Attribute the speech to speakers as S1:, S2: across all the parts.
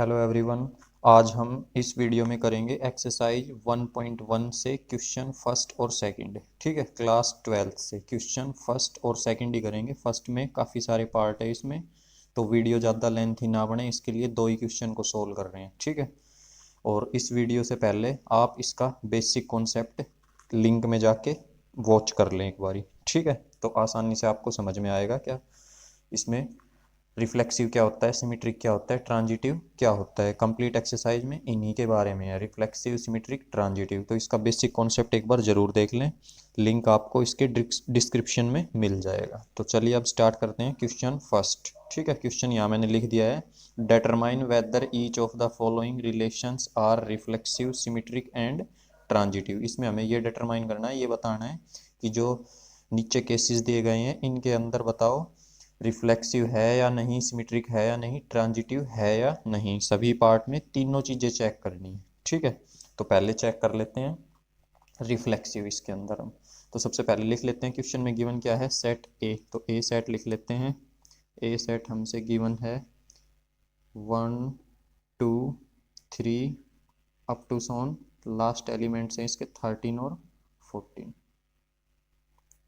S1: Hello everyone. आज हम इस वीडियो में करेंगे एक्सरसाइज 1.1 से क्वेश्चन फर्स्ट और सेकंड। ठीक है, क्लास 12th से क्वेश्चन फर्स्ट और सेकंड ही करेंगे। फर्स्ट में काफ़ी सारे पार्ट है इसमें, तो वीडियो ज़्यादा लेंथी ना बने इसके लिए दो ही क्वेश्चन को सोल्व कर रहे हैं। ठीक है, और इस वीडियो से पहले आप इसका बेसिक कॉन्सेप्ट लिंक में जाके वॉच कर लें एक बारी। ठीक है, तो आसानी से आपको समझ में आएगा क्या इसमें रिफ्लेक्सिव क्या होता है, सिमेट्रिक क्या होता है, ट्रांजिटिव क्या होता है। कंप्लीट एक्सरसाइज में इन्हीं के बारे में है, रिफ्लेक्सिव, सिमेट्रिक, ट्रांजिटिव। तो इसका बेसिक कॉन्सेप्ट एक बार जरूर देख लें, लिंक आपको इसके डिस्क्रिप्शन में मिल जाएगा। तो चलिए अब स्टार्ट करते हैं क्वेश्चन फर्स्ट। ठीक है, क्वेश्चन यहाँ मैंने लिख दिया है, determine whether each of the following relations are reflexive, symmetric and transitive. इसमें हमें ये डिटरमाइन करना है, ये बताना है कि जो नीचे केसेस दिए गए हैं इनके अंदर बताओ रिफ्लेक्सिव है या नहीं, सिमेट्रिक है या नहीं, ट्रांजिटिव है या नहीं। सभी पार्ट में तीनों चीज़ें चेक करनी है। ठीक है, तो पहले चेक कर लेते हैं रिफ्लेक्सिव। इसके अंदर हम तो सबसे पहले लिख लेते हैं क्वेश्चन में गिवन क्या है, सेट ए। तो ए सेट लिख लेते हैं। ए सेट हमसे गिवन है 1 2 3 अप टू सोन लास्ट एलिमेंट्स हैं इसके 13 और 14।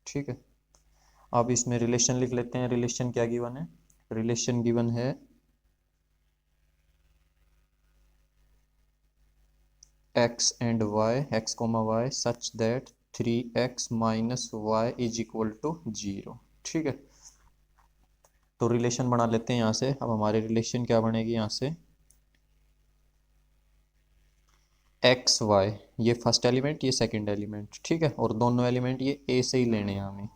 S1: ठीक है, अब इसमें रिलेशन लिख लेते हैं। रिलेशन क्या गिवन है, रिलेशन गिवन है x and y, x comma y such that 3x minus y is equal to 0। ठीक है, तो रिलेशन बना लेते हैं यहाँ से। अब हमारे रिलेशन क्या बनेगी यहाँ से, एक्स वाई, ये फर्स्ट एलिमेंट, ये सेकंड एलिमेंट। ठीक है, और दोनों एलिमेंट ये ए से ही लेने हैं हमें,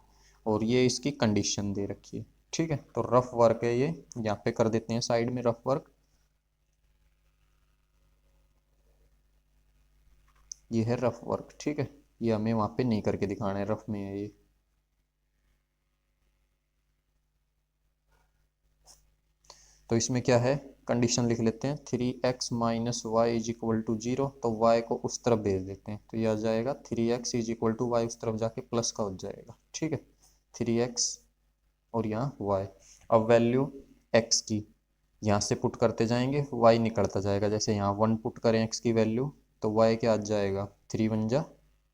S1: और ये इसकी कंडीशन दे रखी है। ठीक है, तो रफ वर्क है ये, यहाँ पे कर देते हैं साइड में रफ वर्क। ये है रफ वर्क। ठीक है, ये हमें वहाँ पे नहीं करके दिखाना है, रफ में है ये। तो इसमें क्या है, कंडीशन लिख लेते हैं 3x minus y is equal to 0। तो y को उस तरफ भेज देते हैं, तो ये आ जाएगा 3x is equal to Y, उस तरफ जाके प्लस का हो जाएगा। ठीक है, 3x और यहाँ y। अब वैल्यू x की यहाँ से पुट करते जाएंगे, y निकलता जाएगा। जैसे यहाँ 1 पुट करें x की वैल्यू, तो y क्या आ जाएगा, 3 1 जा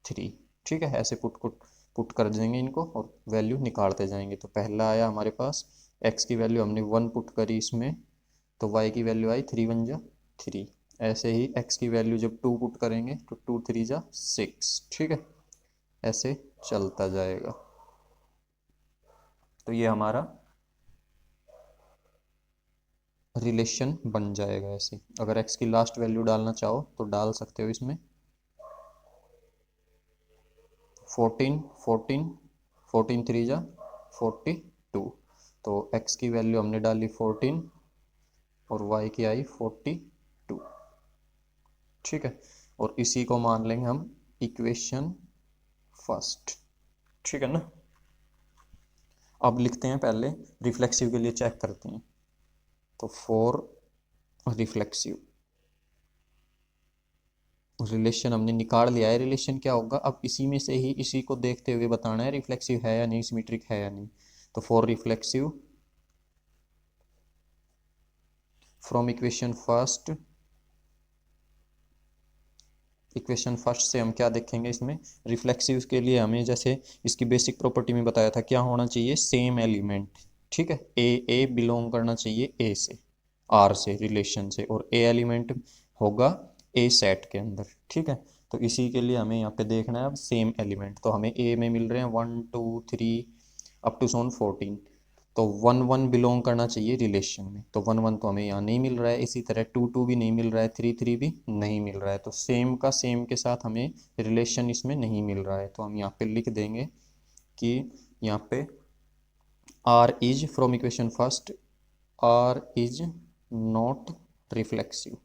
S1: 3। ठीक है, ऐसे पुट कर देंगे इनको और वैल्यू निकालते जाएंगे। तो पहला आया हमारे पास, x की वैल्यू हमने 1 पुट करी इसमें, तो y की वैल्यू आई 3 1 जा 3। ऐसे ही x की वैल्यू जब 2 पुट करेंगे तो 2 3 जा 6। ठीक है, ऐसे चलता जाएगा। तो ये हमारा रिलेशन बन जाएगा ऐसे। अगर x की लास्ट वैल्यू डालना चाहो तो डाल सकते हो इसमें, 14 14 14 3 जा 42। तो x की वैल्यू हमने डाली 14 और y की आई 42। ठीक है, और इसी को मान लेंगे हम इक्वेशन फर्स्ट। ठीक है ना। अब लिखते हैं पहले रिफ्लेक्सिव के लिए चेक करते हैं। तो फॉर रिफ्लेक्सिव रिलेशन हमने निकाल लिया है, रिलेशन क्या होगा अब इसी में से ही इसी को देखते हुए बताना है रिफ्लेक्सिव है या नहीं, सिमेट्रिक है या नहीं। तो for reflexive from equation first, equation first से हम क्या देखेंगे इसमें रिफ्लेक्सिव के लिए हमें जैसे इसकी बेसिक प्रॉपर्टी में बताया था क्या होना चाहिए, सेम एलिमेंट। ठीक है, ए बिलोंग करना चाहिए ए से, आर से, रिलेशन से, और ए एलिमेंट होगा ए सेट के अंदर। ठीक है, तो इसी के लिए हमें यहाँ पे देखना है अब सेम एलिमेंट। तो हमें ए में मिल रहे हैं 1 2 3 अप टू सोन 14। तो 1 1 बिलोंग करना चाहिए रिलेशन में, तो 1 1 तो हमें यहाँ नहीं मिल रहा है। इसी तरह 2 2 भी नहीं मिल रहा है, 3 3 भी नहीं मिल रहा है। तो सेम का सेम के साथ हमें रिलेशन इसमें नहीं मिल रहा है। तो हम यहाँ पे लिख देंगे कि यहाँ पे R is from equation first, R is not reflexive.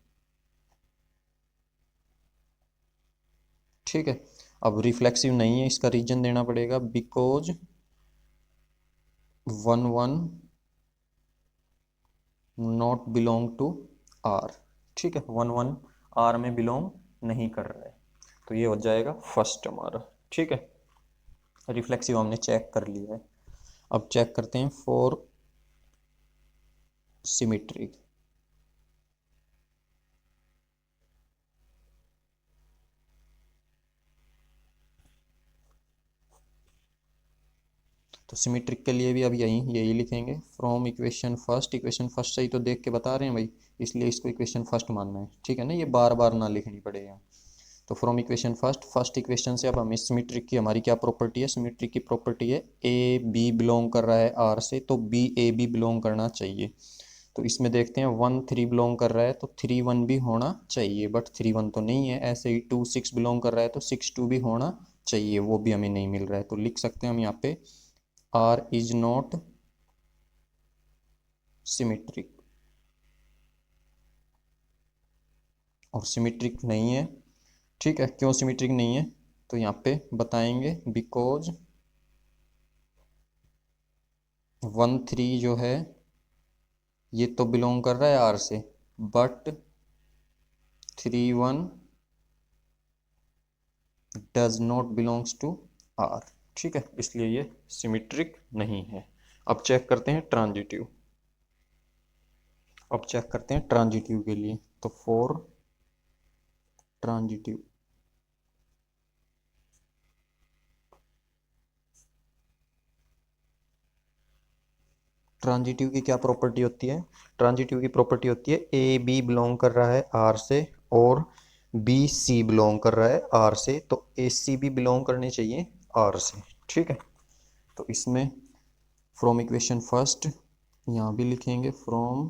S1: ठीक है, अब रिफ्लेक्सिव नहीं है इसका रीजन देना पड़ेगा, because 1 1 not belong to R. ठीक है, 1 1 आर में बिलोंग नहीं कर रहा है। तो ये हो जाएगा फर्स्ट हमारा। ठीक है, रिफ्लेक्सिव हमने चेक कर लिया है। अब चेक करते हैं फॉर सिमेट्री। सिमेट्रिक के लिए भी अब यही लिखेंगे, फ्रॉम इक्वेशन फर्स्ट से ही तो देख के बता रहे हैं भाई, इसलिए इसको इक्वेशन फर्स्ट मानना है, ठीक है ना, ये बार बार ना लिखनी पड़ेगा। तो फ्रॉम इक्वेशन फर्स्ट इक्वेशन से अब हमें सिमेट्रिक की हमारी क्या प्रॉपर्टी है, सिमेट्रिक की प्रॉपर्टी है ए बी बिलोंग कर रहा है आर से, तो बी ए बी बिलोंग करना चाहिए। तो इसमें देखते हैं 1 3 बिलोंग कर रहा है तो 3 1 भी होना चाहिए, बट 3 1 तो नहीं है। ऐसे ही 2 6 बिलोंग कर रहा है तो 6 2 भी होना चाहिए, वो भी हमें नहीं मिल रहा है। तो लिख सकते हैं हम यहाँ पे आर इज नॉट सिमेट्रिक, और सिमेट्रिक नहीं है, ठीक है। क्यों सिमेट्रिक नहीं है तो यहाँ पे बताएंगे, बिकॉज 1 3 जो है ये तो बिलोंग कर रहा है आर से, but 3 1 does not belongs to R, ठीक है, इसलिए ये सिमेट्रिक नहीं है। अब चेक करते हैं ट्रांजिटिव, अब चेक करते हैं ट्रांजिटिव के लिए। तो फॉर ट्रांजिटिव, ट्रांजिटिव की क्या प्रॉपर्टी होती है, ट्रांजिटिव की प्रॉपर्टी होती है ए बी बिलोंग कर रहा है आर से और बी सी बिलोंग कर रहा है आर से, तो ए सी भी बिलोंग करने चाहिए आर से, ठीक है। तो इसमें फ्रॉम इक्वेशन फर्स्ट यहाँ भी लिखेंगे फ्रॉम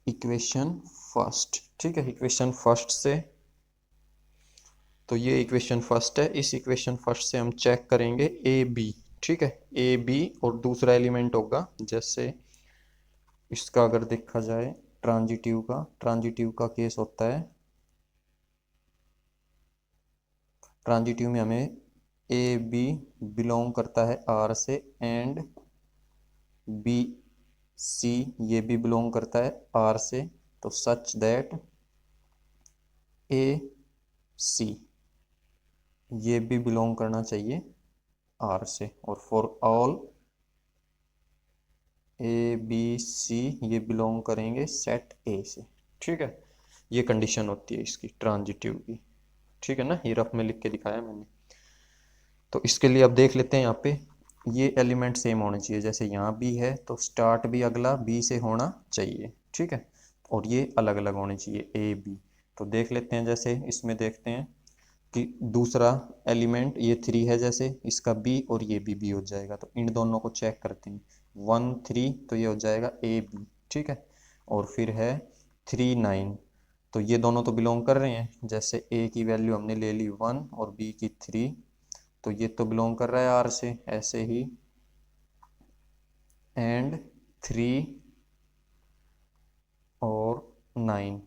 S1: इक्वेशन फर्स्ट, ठीक है, इक्वेशन फर्स्ट से। तो ये इक्वेशन फर्स्ट है, इस इक्वेशन फर्स्ट से हम चेक करेंगे ए बी, ठीक है, ए बी और दूसरा एलिमेंट होगा, जैसे इसका अगर देखा जाए ट्रांजिटिव का केस होता है, ट्रांजिटिव में हमें ए बी बिलोंग करता है आर से एंड बी सी ये भी बिलोंग करता है आर से, तो सच दैट ए सी ये भी बिलोंग करना चाहिए आर से, और for all a b c ये बिलोंग करेंगे सेट ए से, ठीक है। ये कंडीशन होती है इसकी ट्रांजिटिव की, ठीक है ना, ये रफ में लिख के दिखाया मैंने। तो इसके लिए अब देख लेते हैं, यहाँ पे ये एलिमेंट सेम होने चाहिए, जैसे यहाँ बी है तो स्टार्ट भी अगला बी से होना चाहिए, ठीक है, और ये अलग अलग होने चाहिए ए बी। तो देख लेते हैं, जैसे इसमें देखते हैं कि दूसरा एलिमेंट ये 3 है, जैसे इसका बी और ये भी हो जाएगा, तो इन दोनों को चेक करते हैं, 1 3 तो ये हो जाएगा ए बी, ठीक है, और फिर है 3 9, तो ये दोनों तो बिलोंग कर रहे हैं, जैसे ए की वैल्यू हमने ले ली 1 और बी की 3, तो ये तो बिलोंग कर रहा है आर से, ऐसे ही एंड 3 और 9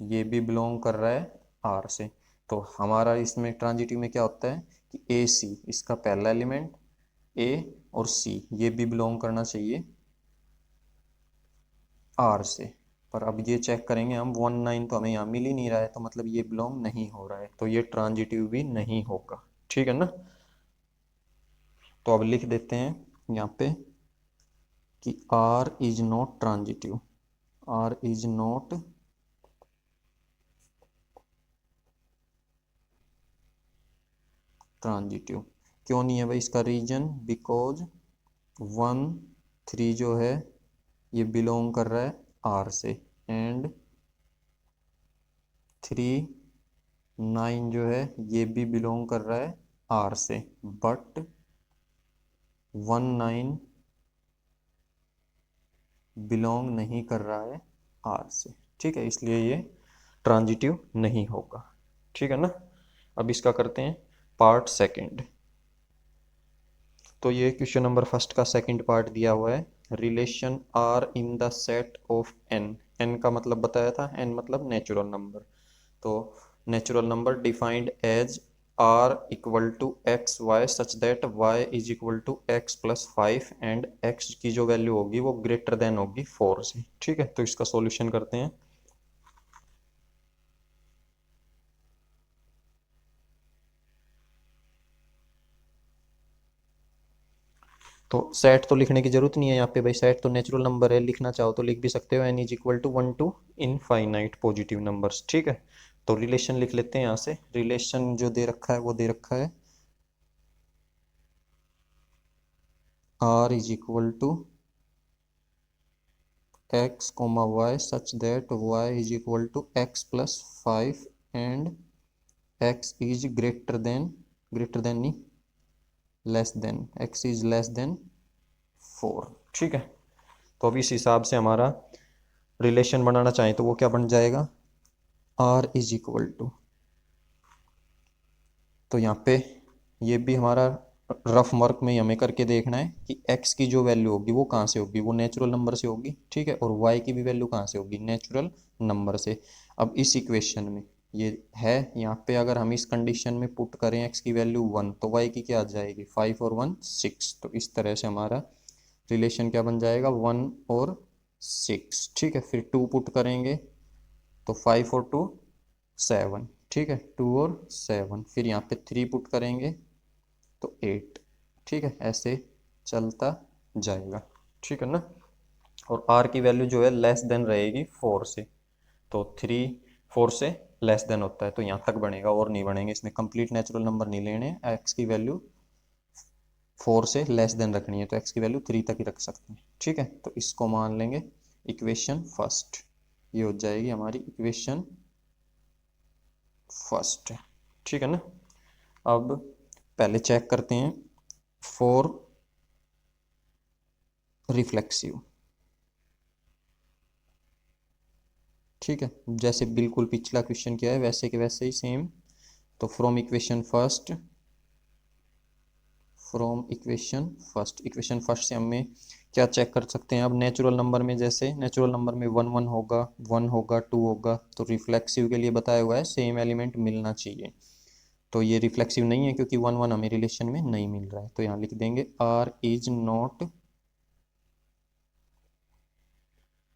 S1: ये भी बिलोंग कर रहा है आर से। तो हमारा इसमें ट्रांजिटिव में क्या होता है कि ए सी इसका पहला एलिमेंट, ए और सी ये भी बिलोंग करना चाहिए आर से। पर अब ये चेक करेंगे हम 1 9 तो हमें यहाँ मिल ही नहीं रहा है, तो मतलब ये बिलोंग नहीं हो रहा है, तो ये ट्रांजिटिव भी नहीं होगा, ठीक है ना। तो अब लिख देते हैं यहाँ पे कि R is not transitive, R is not transitive. क्यों नहीं है भाई, इसका रीजन बिकॉज 1 3 जो है ये बिलोंग कर रहा है R से एंड 3 9 जो है ये भी बिलोंग कर रहा है R से, बट 1 9 बिलोंग नहीं कर रहा है R से, ठीक है, इसलिए ये ट्रांजिटिव नहीं होगा, ठीक है ना। अब इसका करते हैं पार्ट सेकंड। तो ये क्वेश्चन नंबर फर्स्ट का सेकंड पार्ट दिया हुआ है, relation R in the set of N, N का मतलब बताया था, एन मतलब नेचुरल नंबर, तो natural number defined as R equal to x y such that y is equal to x plus 5 and x की जो वैल्यू होगी वो ग्रेटर देन होगी 4 से, ठीक है। तो इसका सॉल्यूशन करते हैं। तो सेट तो लिखने की जरूरत नहीं है यहाँ पे भाई, सेट तो नेचुरल नंबर है, लिखना चाहो तो लिख भी सकते हो, N is equal to 1 to infinite positive numbers, ठीक है। तो रिलेशन लिख लेते हैं यहाँ से, रिलेशन जो दे रखा है वो दे रखा है R is equal to x comma y such that y is equal to x plus 5 and x is greater than नहीं less than x is less than 4। ठीक है, तो अब इस हिसाब से हमारा रिलेशन बनाना चाहें तो वो क्या बन जाएगा, r इज इक्वल टू, तो यहाँ पे ये भी हमारा रफ वर्क में हमें करके देखना है कि x की जो वैल्यू होगी वो कहाँ से होगी, वो नेचुरल नंबर से होगी। ठीक है, और y की भी वैल्यू कहाँ से होगी, नेचुरल नंबर से। अब इस इक्वेशन में ये है, यहाँ पे अगर हम इस कंडीशन में पुट करें x की वैल्यू 1 तो y की क्या आ जाएगी, 5 और 1 6। तो इस तरह से हमारा रिलेशन क्या बन जाएगा, 1 और 6। ठीक है, फिर 2 पुट करेंगे तो 5 और 2 7। ठीक है, 2 और 7, फिर यहाँ पे 3 पुट करेंगे तो 8। ठीक है, ऐसे चलता जाएगा। ठीक है ना, और r की वैल्यू जो है लेस देन रहेगी 4 से, तो 3 4 से लेस देन होता है तो यहाँ तक बनेगा और नहीं बनेंगे, इसमें कंप्लीट नेचुरल नंबर नहीं लेने, x की वैल्यू 4 से लेस देन रखनी है तो x की वैल्यू 3 तक ही रख सकते हैं। ठीक है, तो इसको मान लेंगे इक्वेशन फर्स्ट, ये हो जाएगी हमारी इक्वेशन फर्स्ट। ठीक है ना, अब पहले चेक करते हैं फॉर रिफ्लेक्सिव। ठीक है, जैसे बिल्कुल पिछला क्वेश्चन किया है वैसे के वैसे ही सेम। तो from equation first equation first से हमें क्या चेक कर सकते हैं, अब नेचुरल नंबर में जैसे नेचुरल नंबर में 1 1 होगा, 1 होगा, 2 होगा, तो रिफ्लेक्सिव के लिए बताया हुआ है सेम एलिमेंट मिलना चाहिए। तो ये रिफ्लेक्सिव नहीं है क्योंकि 1 1 हमें रिलेशन में नहीं मिल रहा है, तो यहाँ लिख देंगे R is not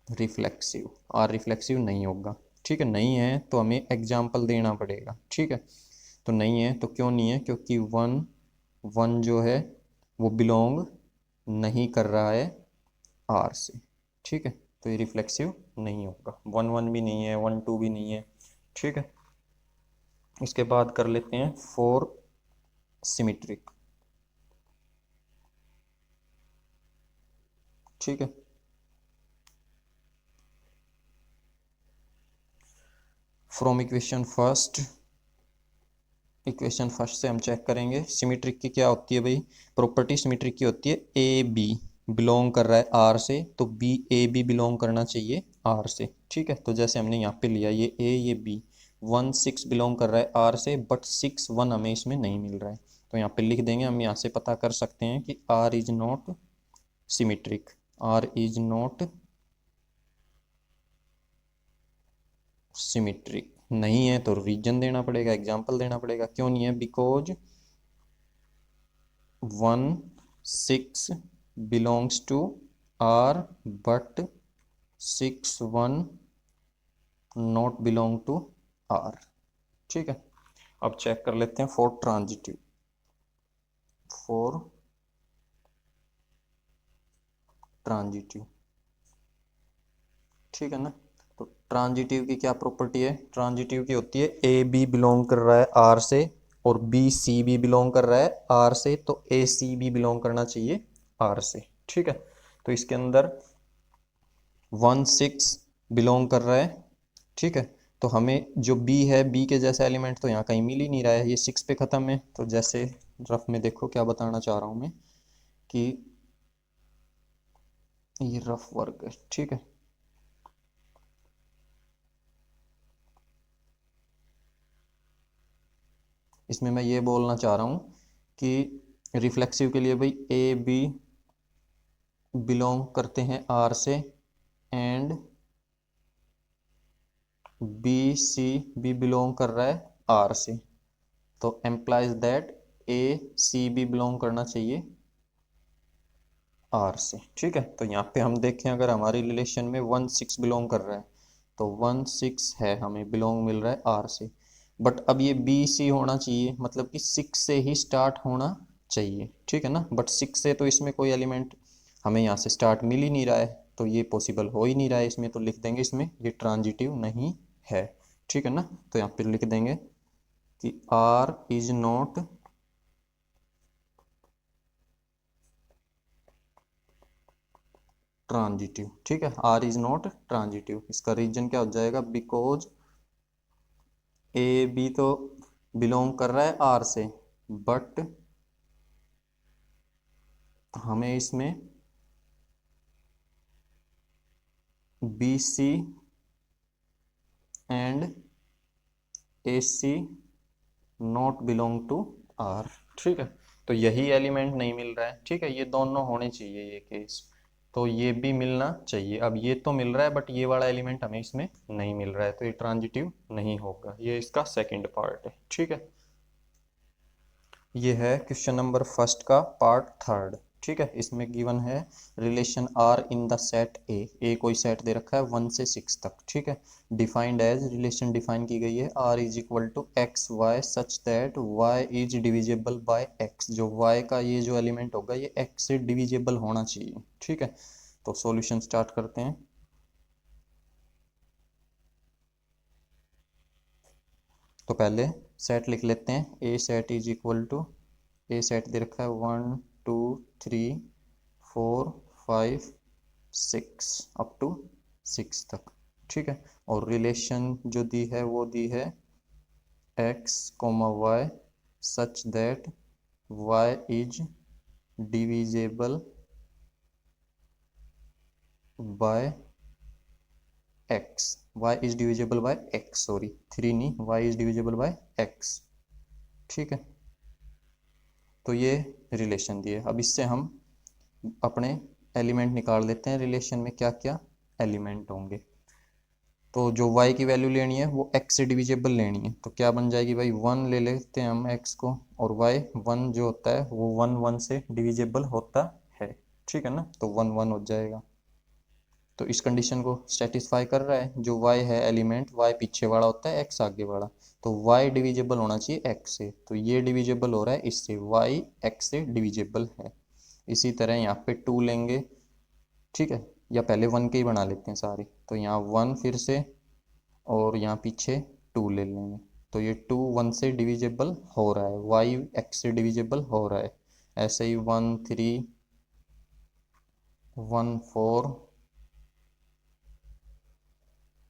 S1: reflexive, R reflexive नहीं होगा। ठीक है, नहीं है तो हमें एग्जाम्पल देना पड़ेगा। ठीक है, तो नहीं है तो क्यों नहीं है, क्योंकि 1 1 जो है वो बिलोंग नहीं कर रहा है आर से। ठीक है, तो ये रिफ्लेक्सिव नहीं होगा, 1 1 भी नहीं है, 1 2 भी नहीं है। ठीक है, इसके बाद कर लेते हैं फोर सिमेट्रिक। ठीक है, फ्रॉम इक्वेशन फर्स्ट से हम चेक करेंगे सिमेट्रिक की क्या होती है भाई, प्रॉपर्टी सिमेट्रिक की होती है ए बी बिलोंग कर रहा है आर से, तो बी ए बी बिलोंग करना चाहिए आर से। ठीक है, तो जैसे हमने यहाँ पे लिया ये ए ये बी, 1 6 बिलोंग कर रहा है आर से, बट 6 1 हमें इसमें नहीं मिल रहा है, तो यहाँ पे लिख देंगे, हम यहाँ से पता कर सकते हैं कि R is not symmetric, R is not symmetric. नहीं है तो रीजन देना पड़ेगा, एग्जाम्पल देना पड़ेगा, क्यों नहीं है, because 1 6 belongs to R but 6 1 not belong to R। ठीक है, अब चेक कर लेते हैं फॉर ट्रांजिटिव। ठीक है ना, तो ट्रांजिटिव की क्या प्रॉपर्टी है, ट्रांजिटिव की होती है ए बी बिलोंग कर रहा है आर से और बी सी बी बिलोंग कर रहा है आर से, तो ए सी बी बिलोंग करना चाहिए आर से। ठीक है, तो इसके अंदर 1 6 बिलोंग कर रहा है। ठीक है, तो हमें जो बी है, बी के जैसा एलिमेंट तो यहाँ कहीं मिल ही नहीं रहा है, ये 6 पे ख़त्म है। तो जैसे रफ में देखो क्या बताना चाह रहा हूँ मैं कि ये रफ वर्क है। ठीक है, इसमें मैं ये बोलना चाह रहा हूँ कि रिफ्लेक्सिव के लिए भाई ए बी बिलोंग करते हैं आर से एंड बी सी भी बिलोंग कर रहा है आर से, तो एम्प्लाइज दैट ए सी भी बिलोंग करना चाहिए आर से। ठीक है, तो यहाँ पे हम देखें अगर हमारी रिलेशन में 1 6 बिलोंग कर रहा है तो 1 6 है, हमें बिलोंग मिल रहा है आर से, बट अब ये बी सी होना चाहिए, मतलब कि 6 से ही स्टार्ट होना चाहिए। ठीक है ना, बट 6 से तो इसमें कोई एलिमेंट हमें यहाँ से स्टार्ट मिल ही नहीं रहा है, तो ये पॉसिबल हो ही नहीं रहा है इसमें, तो लिख देंगे इसमें ये ट्रांजिटिव नहीं है। ठीक है ना, तो यहाँ पे लिख देंगे कि आर इज नॉट ट्रांजिटिव, ठीक है, आर इज नॉट ट्रांजिटिव। इसका रीजन क्या हो जाएगा, बिकॉज ए बी तो बिलोंग कर रहा है आर से, बट हमें इसमें b c and a c not belong to R, ठीक है। तो यही एलिमेंट नहीं मिल रहा है, ठीक है, ये दोनों होने चाहिए ये केस, तो ये भी मिलना चाहिए। अब ये तो मिल रहा है बट ये वाला एलिमेंट हमें इसमें नहीं मिल रहा है, तो ये ट्रांजिटिव नहीं होगा। ये इसका सेकंड पार्ट है, ठीक है। ये है क्वेश्चन नंबर फर्स्ट का पार्ट थर्ड, ठीक है। इसमें गिवन है relation R in the set A कोई सेट दे रखा है 1 से 6 तक, ठीक है। डिफाइंड एज, रिलेशन डिफाइन की गई है R is equal to x y such that y is divisible by x. जो वाई का ये जो एलिमेंट होगा ये एक्स से डिविजिबल होना चाहिए, ठीक है। तो सॉल्यूशन स्टार्ट करते हैं। तो पहले सेट लिख लेते हैं, A set is equal to, A set दे रखा है 1 2 3 4 5 6 अप टू 6 तक, ठीक है। और रिलेशन जो दी है वो दी है x comma y such that y is divisible by x, y is divisible by x, sorry 3 नहीं, y is divisible by x, ठीक है। तो ये रिलेशन दिए। अब इससे हम अपने एलिमेंट निकाल लेते हैं, रिलेशन में क्या क्या एलिमेंट होंगे। तो जो y की वैल्यू लेनी है वो x से डिविजिबल लेनी है, तो क्या बन जाएगी भाई, 1 ले लेते हैं हम x को, और y 1 जो होता है वो 1 1 से डिविजिबल होता है, ठीक है ना, तो 1 1 हो जाएगा। तो इस कंडीशन को सेटिस्फाई कर रहा है। जो y है एलिमेंट, y पीछे वाला होता है, x आगे वाला, तो y डिविजिबल होना चाहिए x से, तो ये डिविजिबल हो रहा है इससे, y x से डिविजिबल है। इसी तरह यहाँ पे 2 लेंगे, ठीक है, या पहले 1 के ही बना लेते हैं सारे, तो यहाँ 1 फिर से, और यहाँ पीछे 2 ले लेंगे, तो ये 2 1 से डिविजिबल हो रहा है, y x से डिविजिबल हो रहा है। ऐसे ही 1 3 1 4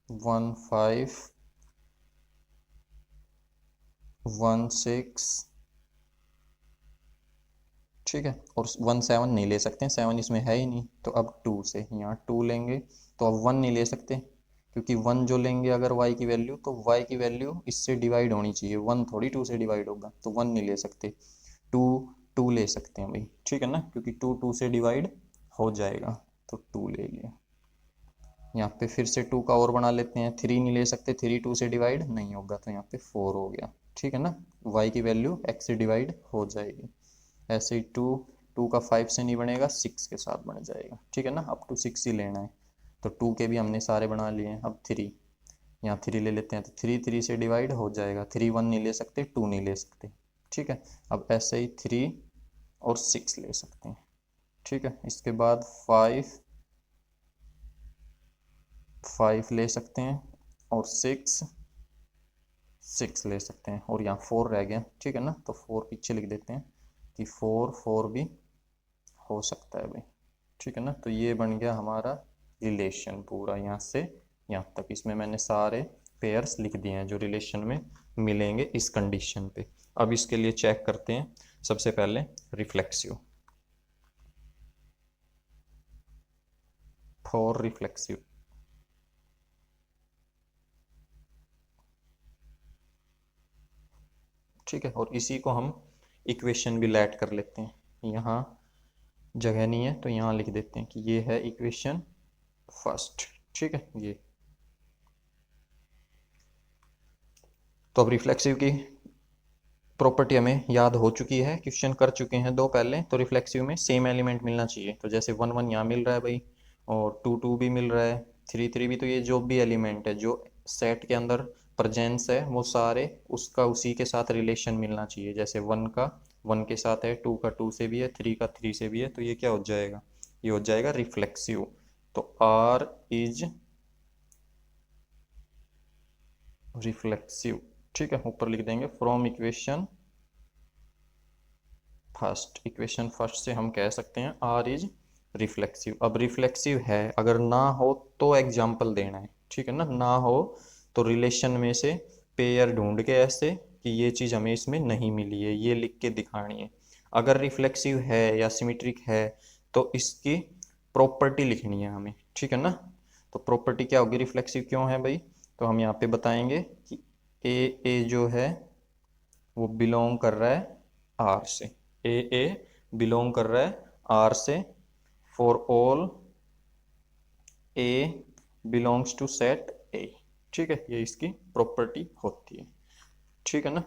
S1: 1 5 1 6, ठीक है। और 1 7 नहीं ले सकते हैं, 7 इसमें है ही नहीं, तो अब 2 से यहाँ 2 लेंगे, तो अब 1 नहीं ले सकते, क्योंकि 1 जो लेंगे अगर y की वैल्यू, तो y की वैल्यू इससे डिवाइड होनी चाहिए, 1 थोड़ी 2 से डिवाइड होगा, तो 1 नहीं ले सकते, 2 2 ले सकते हैं भाई, ठीक है ना, क्योंकि 2 2 से डिवाइड हो जाएगा, तो 2 ले लिया। यहाँ पे फिर से 2 का और बना लेते हैं, 3 नहीं ले सकते, 3 2 से डिवाइड नहीं होगा, तो यहाँ पे 4 हो गया, ठीक है ना, y की वैल्यू x से डिवाइड हो जाएगी। ऐसे ही 2 2 का 5 से नहीं बनेगा, 6 के साथ बन जाएगा, ठीक है ना, अप टू 6 ही लेना है। तो 2 के भी हमने सारे बना लिए हैं। अब 3, यहाँ 3 ले लेते हैं, तो 3 3 से डिवाइड हो जाएगा, 3 1 नहीं ले सकते, 2 नहीं ले सकते, ठीक है। अब ऐसे ही 3 और 6 ले सकते हैं, ठीक है। इसके बाद 5 5 ले सकते हैं, और 6 6 ले सकते हैं, और यहाँ 4 रह गया, ठीक है ना, तो 4 पीछे लिख देते हैं कि 4 4 भी हो सकता है भाई, ठीक है ना। तो ये बन गया हमारा रिलेशन पूरा यहाँ से यहाँ तक। इसमें मैंने सारे पेयर्स लिख दिए हैं जो रिलेशन में मिलेंगे इस कंडीशन पे। अब इसके लिए चेक करते हैं, सबसे पहले रिफ्लेक्सिव, फॉर रिफ्लेक्सिव, ठीक है। और इसी को हम इक्वेशन भी लेट कर लेते हैं, यहाँ जगह नहीं है तो यहाँ लिख देते हैं कि ये है इक्वेशन फर्स्ट, ठीक है ये। तो अब रिफ्लेक्सिव की प्रॉपर्टी हमें याद हो चुकी है, क्वेश्चन कर चुके हैं दो पहले। तो रिफ्लेक्सिव में सेम एलिमेंट मिलना चाहिए, तो जैसे 1 1 यहाँ मिल रहा है भाई, और 2 2 भी मिल रहा है, 3 3 भी, तो ये जो भी एलिमेंट है जो सेट के अंदर प्रजेंस है वो सारे उसका उसी के साथ रिलेशन मिलना चाहिए। जैसे 1 का 1 के साथ है, 2 का 2 से भी है, 3 का 3 से भी है, तो ये क्या हो जाएगा, ये हो जाएगा रिफ्लेक्सिव। तो आर इज रिफ्लेक्सिव, ठीक है। ऊपर लिख देंगे from equation first, equation first से हम कह सकते हैं आर इज रिफ्लेक्सिव। अब रिफ्लेक्सिव है, अगर ना हो तो एग्जाम्पल देना है, ठीक है ना हो तो रिलेशन में से पेयर ढूंढ के ऐसे कि ये चीज़ हमें इसमें नहीं मिली है, ये लिख के दिखानी है। अगर रिफ्लेक्सिव है या सिमेट्रिक है तो इसकी प्रॉपर्टी लिखनी है हमें, ठीक है ना। तो प्रॉपर्टी क्या होगी, रिफ्लेक्सिव क्यों है भाई, तो हम यहाँ पे बताएंगे कि ए जो है वो बिलोंग कर रहा है आर से, ए बिलोंग कर रहा है आर से for all a belongs to set A, ठीक है, ये इसकी प्रॉपर्टी होती है, ठीक है ना।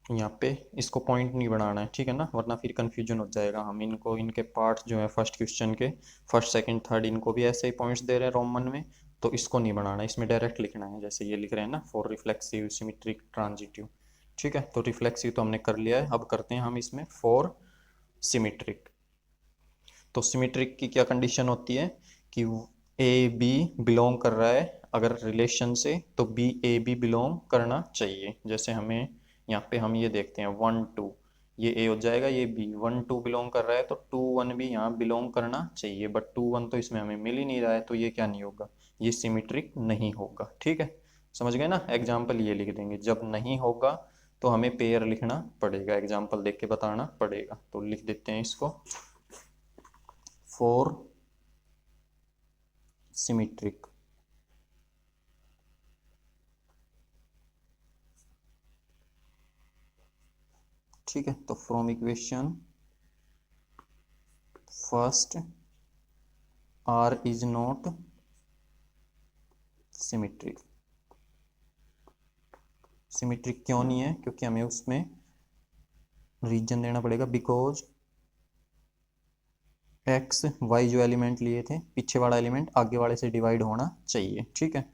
S1: यहाँ पे इसको पॉइंट नहीं बनाना है, ठीक है ना, वरना फिर कंफ्यूजन हो जाएगा। हम इनको इनके पार्ट्स जो है फर्स्ट क्वेश्चन के फर्स्ट सेकंड थर्ड इनको भी ऐसे ही पॉइंट्स दे रहे हैं रोमन में, तो इसको नहीं बनाना, इसमें डायरेक्ट लिखना है जैसे ये लिख रहे हैं ना, फॉर रिफ्लेक्सिव सिमेट्रिक ट्रांजिटिव, ठीक है। तो रिफ्लेक्सिव तो हमने कर लिया है, अब करते हैं हम इसमें फॉर सिमेट्रिक। तो सिमेट्रिक की क्या कंडीशन होती है कि ए बी बिलोंग कर रहा है अगर रिलेशन से, तो बी ए बी बिलोंग करना चाहिए। जैसे हमें यहाँ पे हम ये देखते हैं 1 2, ये ए हो जाएगा, ये बी 1 2 बिलोंग कर रहा है तो 2 1 भी यहाँ बिलोंग करना चाहिए, बट 2 1 तो इसमें हमें मिल ही नहीं रहा है, तो ये क्या नहीं होगा, ये सिमेट्रिक नहीं होगा, ठीक है। समझ गए ना, एग्जाम्पल ये लिख देंगे, जब नहीं होगा तो हमें पेयर लिखना पड़ेगा, एग्जाम्पल देख के बताना पड़ेगा। तो लिख देते हैं इसको, फॉर सिमेट्रिक, ठीक है। तो from equation first R is not symmetric. Symmetric क्यों नहीं है, क्योंकि हमें उसमें रीजन देना पड़ेगा, बिकॉज एक्स वाई जो एलिमेंट लिए थे, पीछे वाला एलिमेंट आगे वाले से डिवाइड होना चाहिए, ठीक है।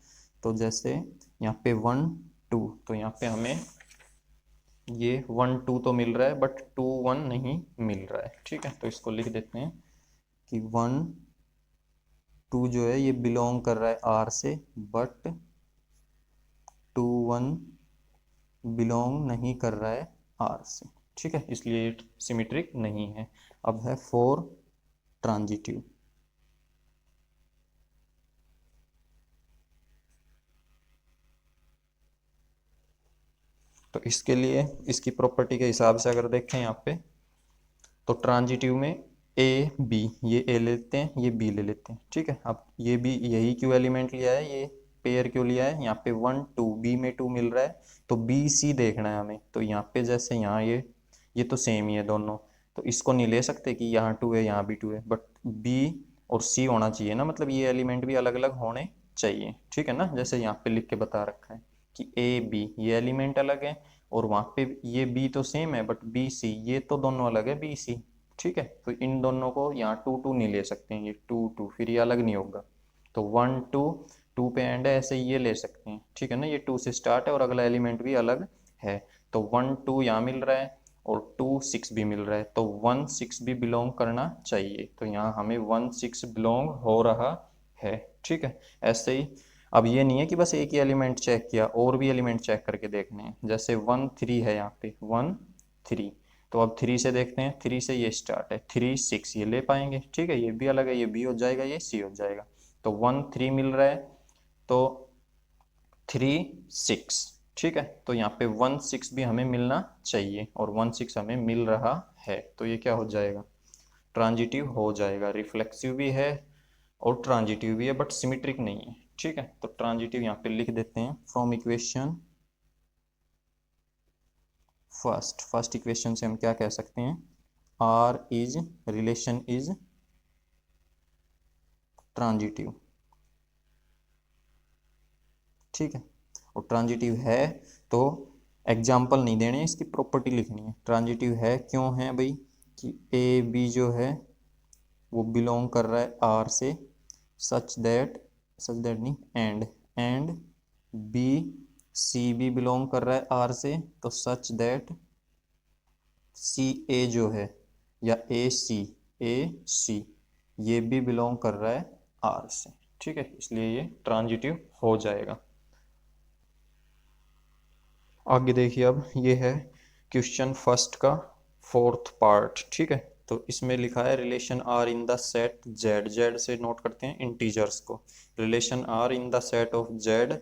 S1: तो जैसे यहाँ पे 1 2, तो यहाँ पे हमें ये 1 2 तो मिल रहा है बट 2 1 नहीं मिल रहा है, ठीक है। तो इसको लिख देते हैं कि 1 2 जो है ये बिलोंग कर रहा है आर से, बट 2 1 बिलोंग नहीं कर रहा है आर से, ठीक है, इसलिए ये सिमेट्रिक नहीं है। अब है फोर ट्रांजिटिव। तो इसके लिए इसकी प्रॉपर्टी के हिसाब से अगर देखें यहाँ पे, तो ट्रांजिटिव में ए बी, ये ए ले लेते हैं, ये बी ले लेते हैं, ठीक है। अब ये भी यही क्यों एलिमेंट लिया है, ये पेयर क्यों लिया है, यहाँ पे 1 2 बी में 2 मिल रहा है, तो बी सी देखना है हमें। तो यहाँ पे जैसे यहाँ ये तो सेम ही है दोनों, तो इसको नहीं ले सकते कि यहाँ 2 है यहाँ भी 2 है, बट बी और सी होना चाहिए ना, मतलब ये एलिमेंट भी अलग अलग होने चाहिए, ठीक है ना। जैसे यहाँ पे लिख के बता रखा है कि ए बी ये एलिमेंट अलग है, और वहां पे ये बी तो सेम है बट बी सी ये तो दोनों अलग है, बी सी, ठीक है। तो इन दोनों को यहाँ 2 2 नहीं ले सकते हैं, ये 2 2 फिर ये अलग नहीं होगा। तो 1 2 2 पे एंड है, ऐसे ये ले सकते हैं, ठीक है ना, ये 2 से स्टार्ट है और अगला एलिमेंट भी अलग है। तो 1 2 यहाँ मिल रहा है और 2 6 भी मिल रहा है, तो 1 6 भी बिलोंग करना चाहिए, तो यहाँ हमें 1 6 बिलोंग हो रहा है, ठीक है। ऐसे ही अब ये नहीं है कि बस एक ही एलिमेंट चेक किया, और भी एलिमेंट चेक करके देखने हैं। जैसे 1 3 है यहाँ पे 1 3, तो अब 3 से देखते हैं, 3 से ये स्टार्ट है, 3 6 ये ले पाएंगे, ठीक है, ये भी अलग है, ये बी हो जाएगा, ये सी हो जाएगा। तो 1 3 मिल रहा है, तो 3 6, ठीक है। तो यहाँ पे 1 6 भी हमें मिलना चाहिए और 1 6 हमें मिल रहा है, तो ये क्या हो जाएगा, ट्रांजिटिव हो जाएगा। रिफ्लेक्सिव भी है और ट्रांजिटिव भी है बट सिमेट्रिक नहीं है, ठीक है। तो ट्रांजिटिव यहाँ पे लिख देते हैं, फ्रॉम इक्वेशन फर्स्ट इक्वेशन से हम क्या कह सकते हैं, R is relation is transitive, ठीक है। और ट्रांजिटिव है तो एग्जाम्पल नहीं देने, इसकी प्रॉपर्टी लिखनी है। ट्रांजिटिव है क्यों है भाई, कि ए बी जो है वो बिलोंग कर रहा है आर से, सच दैट नहीं, एंड बी सी भी बिलोंग कर रहा है आर से, तो सच दैट सी ए जो है, या ए सी ये भी बिलोंग कर रहा है आर से, ठीक है, इसलिए ये ट्रांजिटिव हो जाएगा। आगे देखिए, अब ये है क्वेश्चन फर्स्ट का फोर्थ पार्ट, ठीक है। तो इसमें लिखा है relation R in the set Z, Z से नोट करते हैं इंटीजर्स को, relation R in the set of Z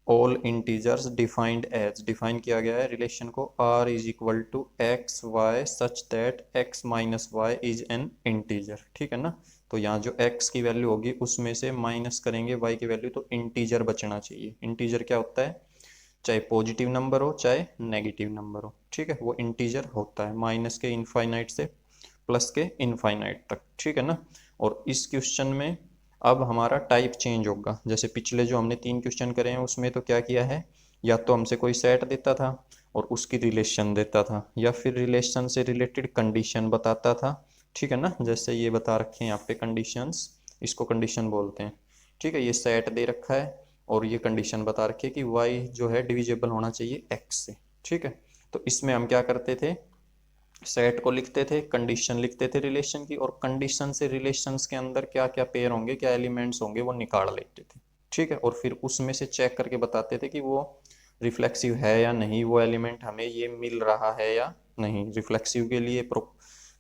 S1: all integers defined as, define किया गया है रिलेशन को R is equal to x y such that x minus y is an integer, ठीक है ना। तो यहाँ जो x की वैल्यू होगी उसमें से माइनस करेंगे y की वैल्यू, तो इंटीजर बचना चाहिए। इंटीजर क्या होता है, चाहे पॉजिटिव नंबर हो चाहे नेगेटिव नंबर हो, ठीक है, वो इंटीजर होता है, माइनस के इनफाइनाइट से प्लस के इनफाइनाइट तक, ठीक है ना। और इस क्वेश्चन में अब हमारा टाइप चेंज होगा, जैसे पिछले जो हमने 3 क्वेश्चन करे हैं उसमें तो क्या किया है, या तो हमसे कोई सेट देता था और उसकी रिलेशन देता था, या फिर रिलेशन से रिलेटेड कंडीशन बताता था, ठीक है ना। जैसे ये बता रखे हैं यहाँ पे कंडीशंस, इसको कंडीशन बोलते हैं, ठीक है। ये सेट दे रखा है और ये कंडीशन बता रखी है कि y जो है डिविजिबल होना चाहिए x से, ठीक है। तो इसमें हम क्या करते थे, सेट को लिखते थे, कंडीशन लिखते थे रिलेशन की, और कंडीशन से रिलेशंस के अंदर क्या क्या पेयर होंगे, क्या एलिमेंट्स होंगे वो निकाल लेते थे, ठीक है। और फिर उसमें से चेक करके बताते थे कि वो रिफ्लेक्सिव है या नहीं, वो एलिमेंट हमें ये मिल रहा है या नहीं। रिफ्लेक्सिव के लिए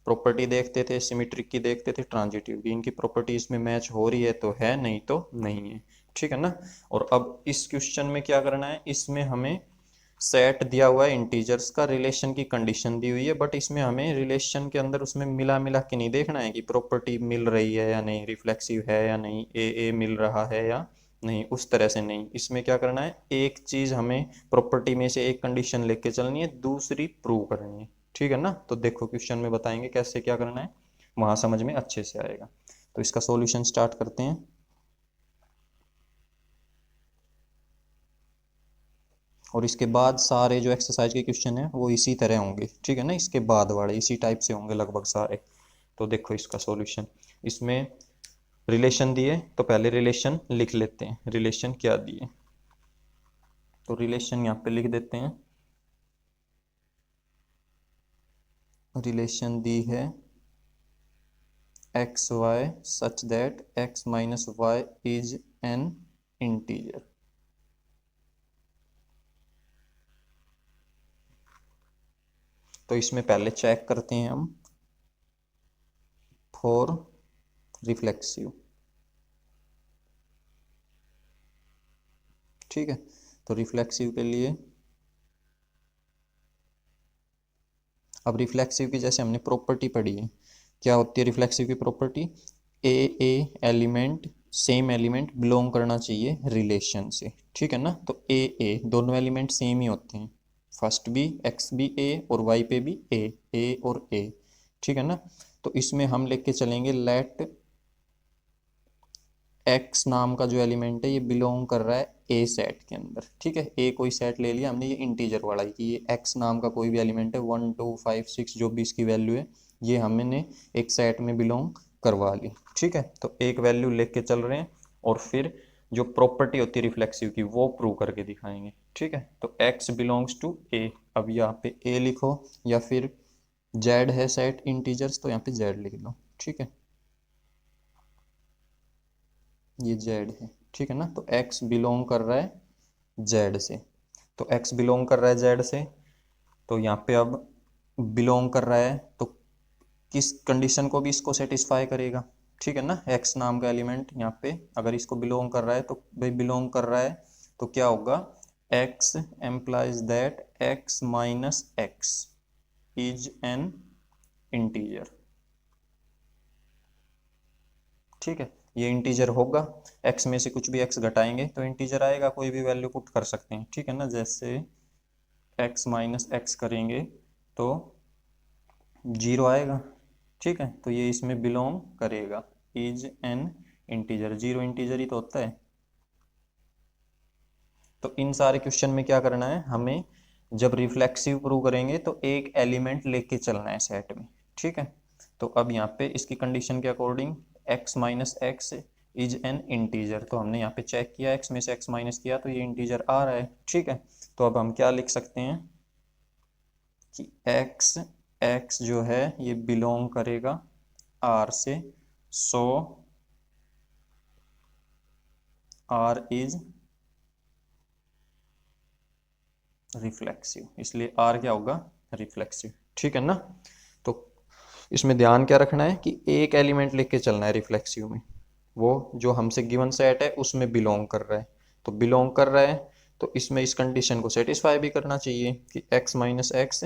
S1: प्रॉपर्टी देखते थे, सिमेट्रिक की देखते थे, ट्रांजिटिव की, इनकी प्रॉपर्टी इसमें मैच हो रही है तो है, नहीं तो नहीं है, ठीक है ना। और अब इस क्वेश्चन में क्या करना है, इसमें हमें सेट दिया हुआ है इंटीजर्स का, रिलेशन की कंडीशन दी हुई है, बट इसमें हमें रिलेशन के अंदर उसमें मिला मिला के नहीं देखना है कि प्रॉपर्टी मिल रही है या नहीं, रिफ्लेक्सिव है या नहीं, ए मिल रहा है या नहीं, उस तरह से नहीं। इसमें क्या करना है, एक चीज हमें प्रॉपर्टी में से एक कंडीशन लेके चलनी है, दूसरी प्रूव करनी है, ठीक है ना। तो देखो क्वेश्चन में बताएंगे कैसे क्या करना है, वहां समझ में अच्छे से आएगा। तो इसका सॉल्यूशन स्टार्ट करते हैं। और इसके बाद सारे जो एक्सरसाइज के क्वेश्चन हैं वो इसी तरह होंगे, ठीक है ना, इसके बाद वाले इसी टाइप से होंगे लगभग सारे। तो देखो इसका सॉल्यूशन, इसमें रिलेशन दिए तो पहले रिलेशन लिख लेते हैं, रिलेशन क्या दिए, तो रिलेशन यहाँ पे लिख देते हैं। रिलेशन दी है x y such that x minus y is an integer. तो इसमें पहले चेक करते हैं हम फॉर रिफ्लेक्सिव, ठीक है। तो रिफ्लेक्सिव के लिए, अब रिफ्लेक्सिव की जैसे हमने प्रॉपर्टी पढ़ी है, क्या होती है रिफ्लेक्सिव की प्रॉपर्टी, ए एलिमेंट सेम एलिमेंट बिलोंग करना चाहिए रिलेशन से, ठीक है ना। तो ए दोनों एलिमेंट सेम ही होते हैं, फर्स्ट भी एक्स भी ए और वाई पे भी ए और ए, ठीक है ना। तो इसमें हम लेके चलेंगे लेट एक्स नाम का जो एलिमेंट है ये बिलोंग कर रहा है ए सेट के अंदर, ठीक है। ए कोई सेट ले लिया हमने, ये इंटीजर वाला है कि ये एक्स नाम का कोई भी एलिमेंट है, 1 2 5 6 जो भी इसकी वैल्यू है, ये हमने एक सेट में बिलोंग करवा ली, ठीक है। तो एक वैल्यू लेके चल रहे हैं और फिर जो प्रॉपर्टी होती है रिफ्लेक्सिव की वो प्रूव करके दिखाएंगे, ठीक है। तो एक्स बिलोंग्स टू ए, अब यहाँ पे ए लिखो, या फिर जेड है सेट इंटीजर्स तो यहाँ पे जेड लिख लो, ठीक है, ये जेड है, ठीक है ना। तो x बिलोंग कर रहा है जेड से, तो x बिलोंग कर रहा है जेड से, तो यहाँ पे अब बिलोंग कर रहा है तो किस कंडीशन को भी इसको सेटिस्फाई करेगा, ठीक है ना। x नाम का एलिमेंट यहाँ पे अगर इसको बिलोंग कर रहा है तो भाई बिलोंग कर रहा है, तो क्या होगा, x implies that x minus x is an integer, ठीक है। ये इंटीजर होगा, x में से कुछ भी x घटाएंगे तो इंटीजर आएगा, कोई भी वैल्यू पुट कर सकते हैं, ठीक है ना। जैसे x माइनस एक्स करेंगे तो 0 आएगा, ठीक है। तो ये इसमें बिलोंग करेगा, इज एन इंटीजर, 0 इंटीजर ही तो होता है। तो इन सारे क्वेश्चन में क्या करना है हमें, जब रिफ्लेक्सिव प्रूव करेंगे तो एक एलिमेंट लेके चलना है सेट में, ठीक है। तो अब यहाँ पे इसकी कंडीशन के according x minus x is an integer, तो हमने यहाँ पे चेक किया x में से x माइनस किया तो ये इंटीजर आ रहा है, ठीक है। तो अब हम क्या लिख सकते हैं कि x जो है ये बिलोंग करेगा r से, सो r इज रिफ्लेक्सिव, इसलिए r क्या होगा, रिफ्लेक्सिव, ठीक है ना। तो इसमें ध्यान क्या रखना है कि एक एलिमेंट लेके चलना है रिफ्लेक्सिव में, वो जो हमसे गिवन सेट है उसमें बिलोंग कर रहा है। तो बिलोंग कर रहा है तो इसमें इस कंडीशन को सेटिस्फाई भी करना चाहिए कि x माइनस एक्स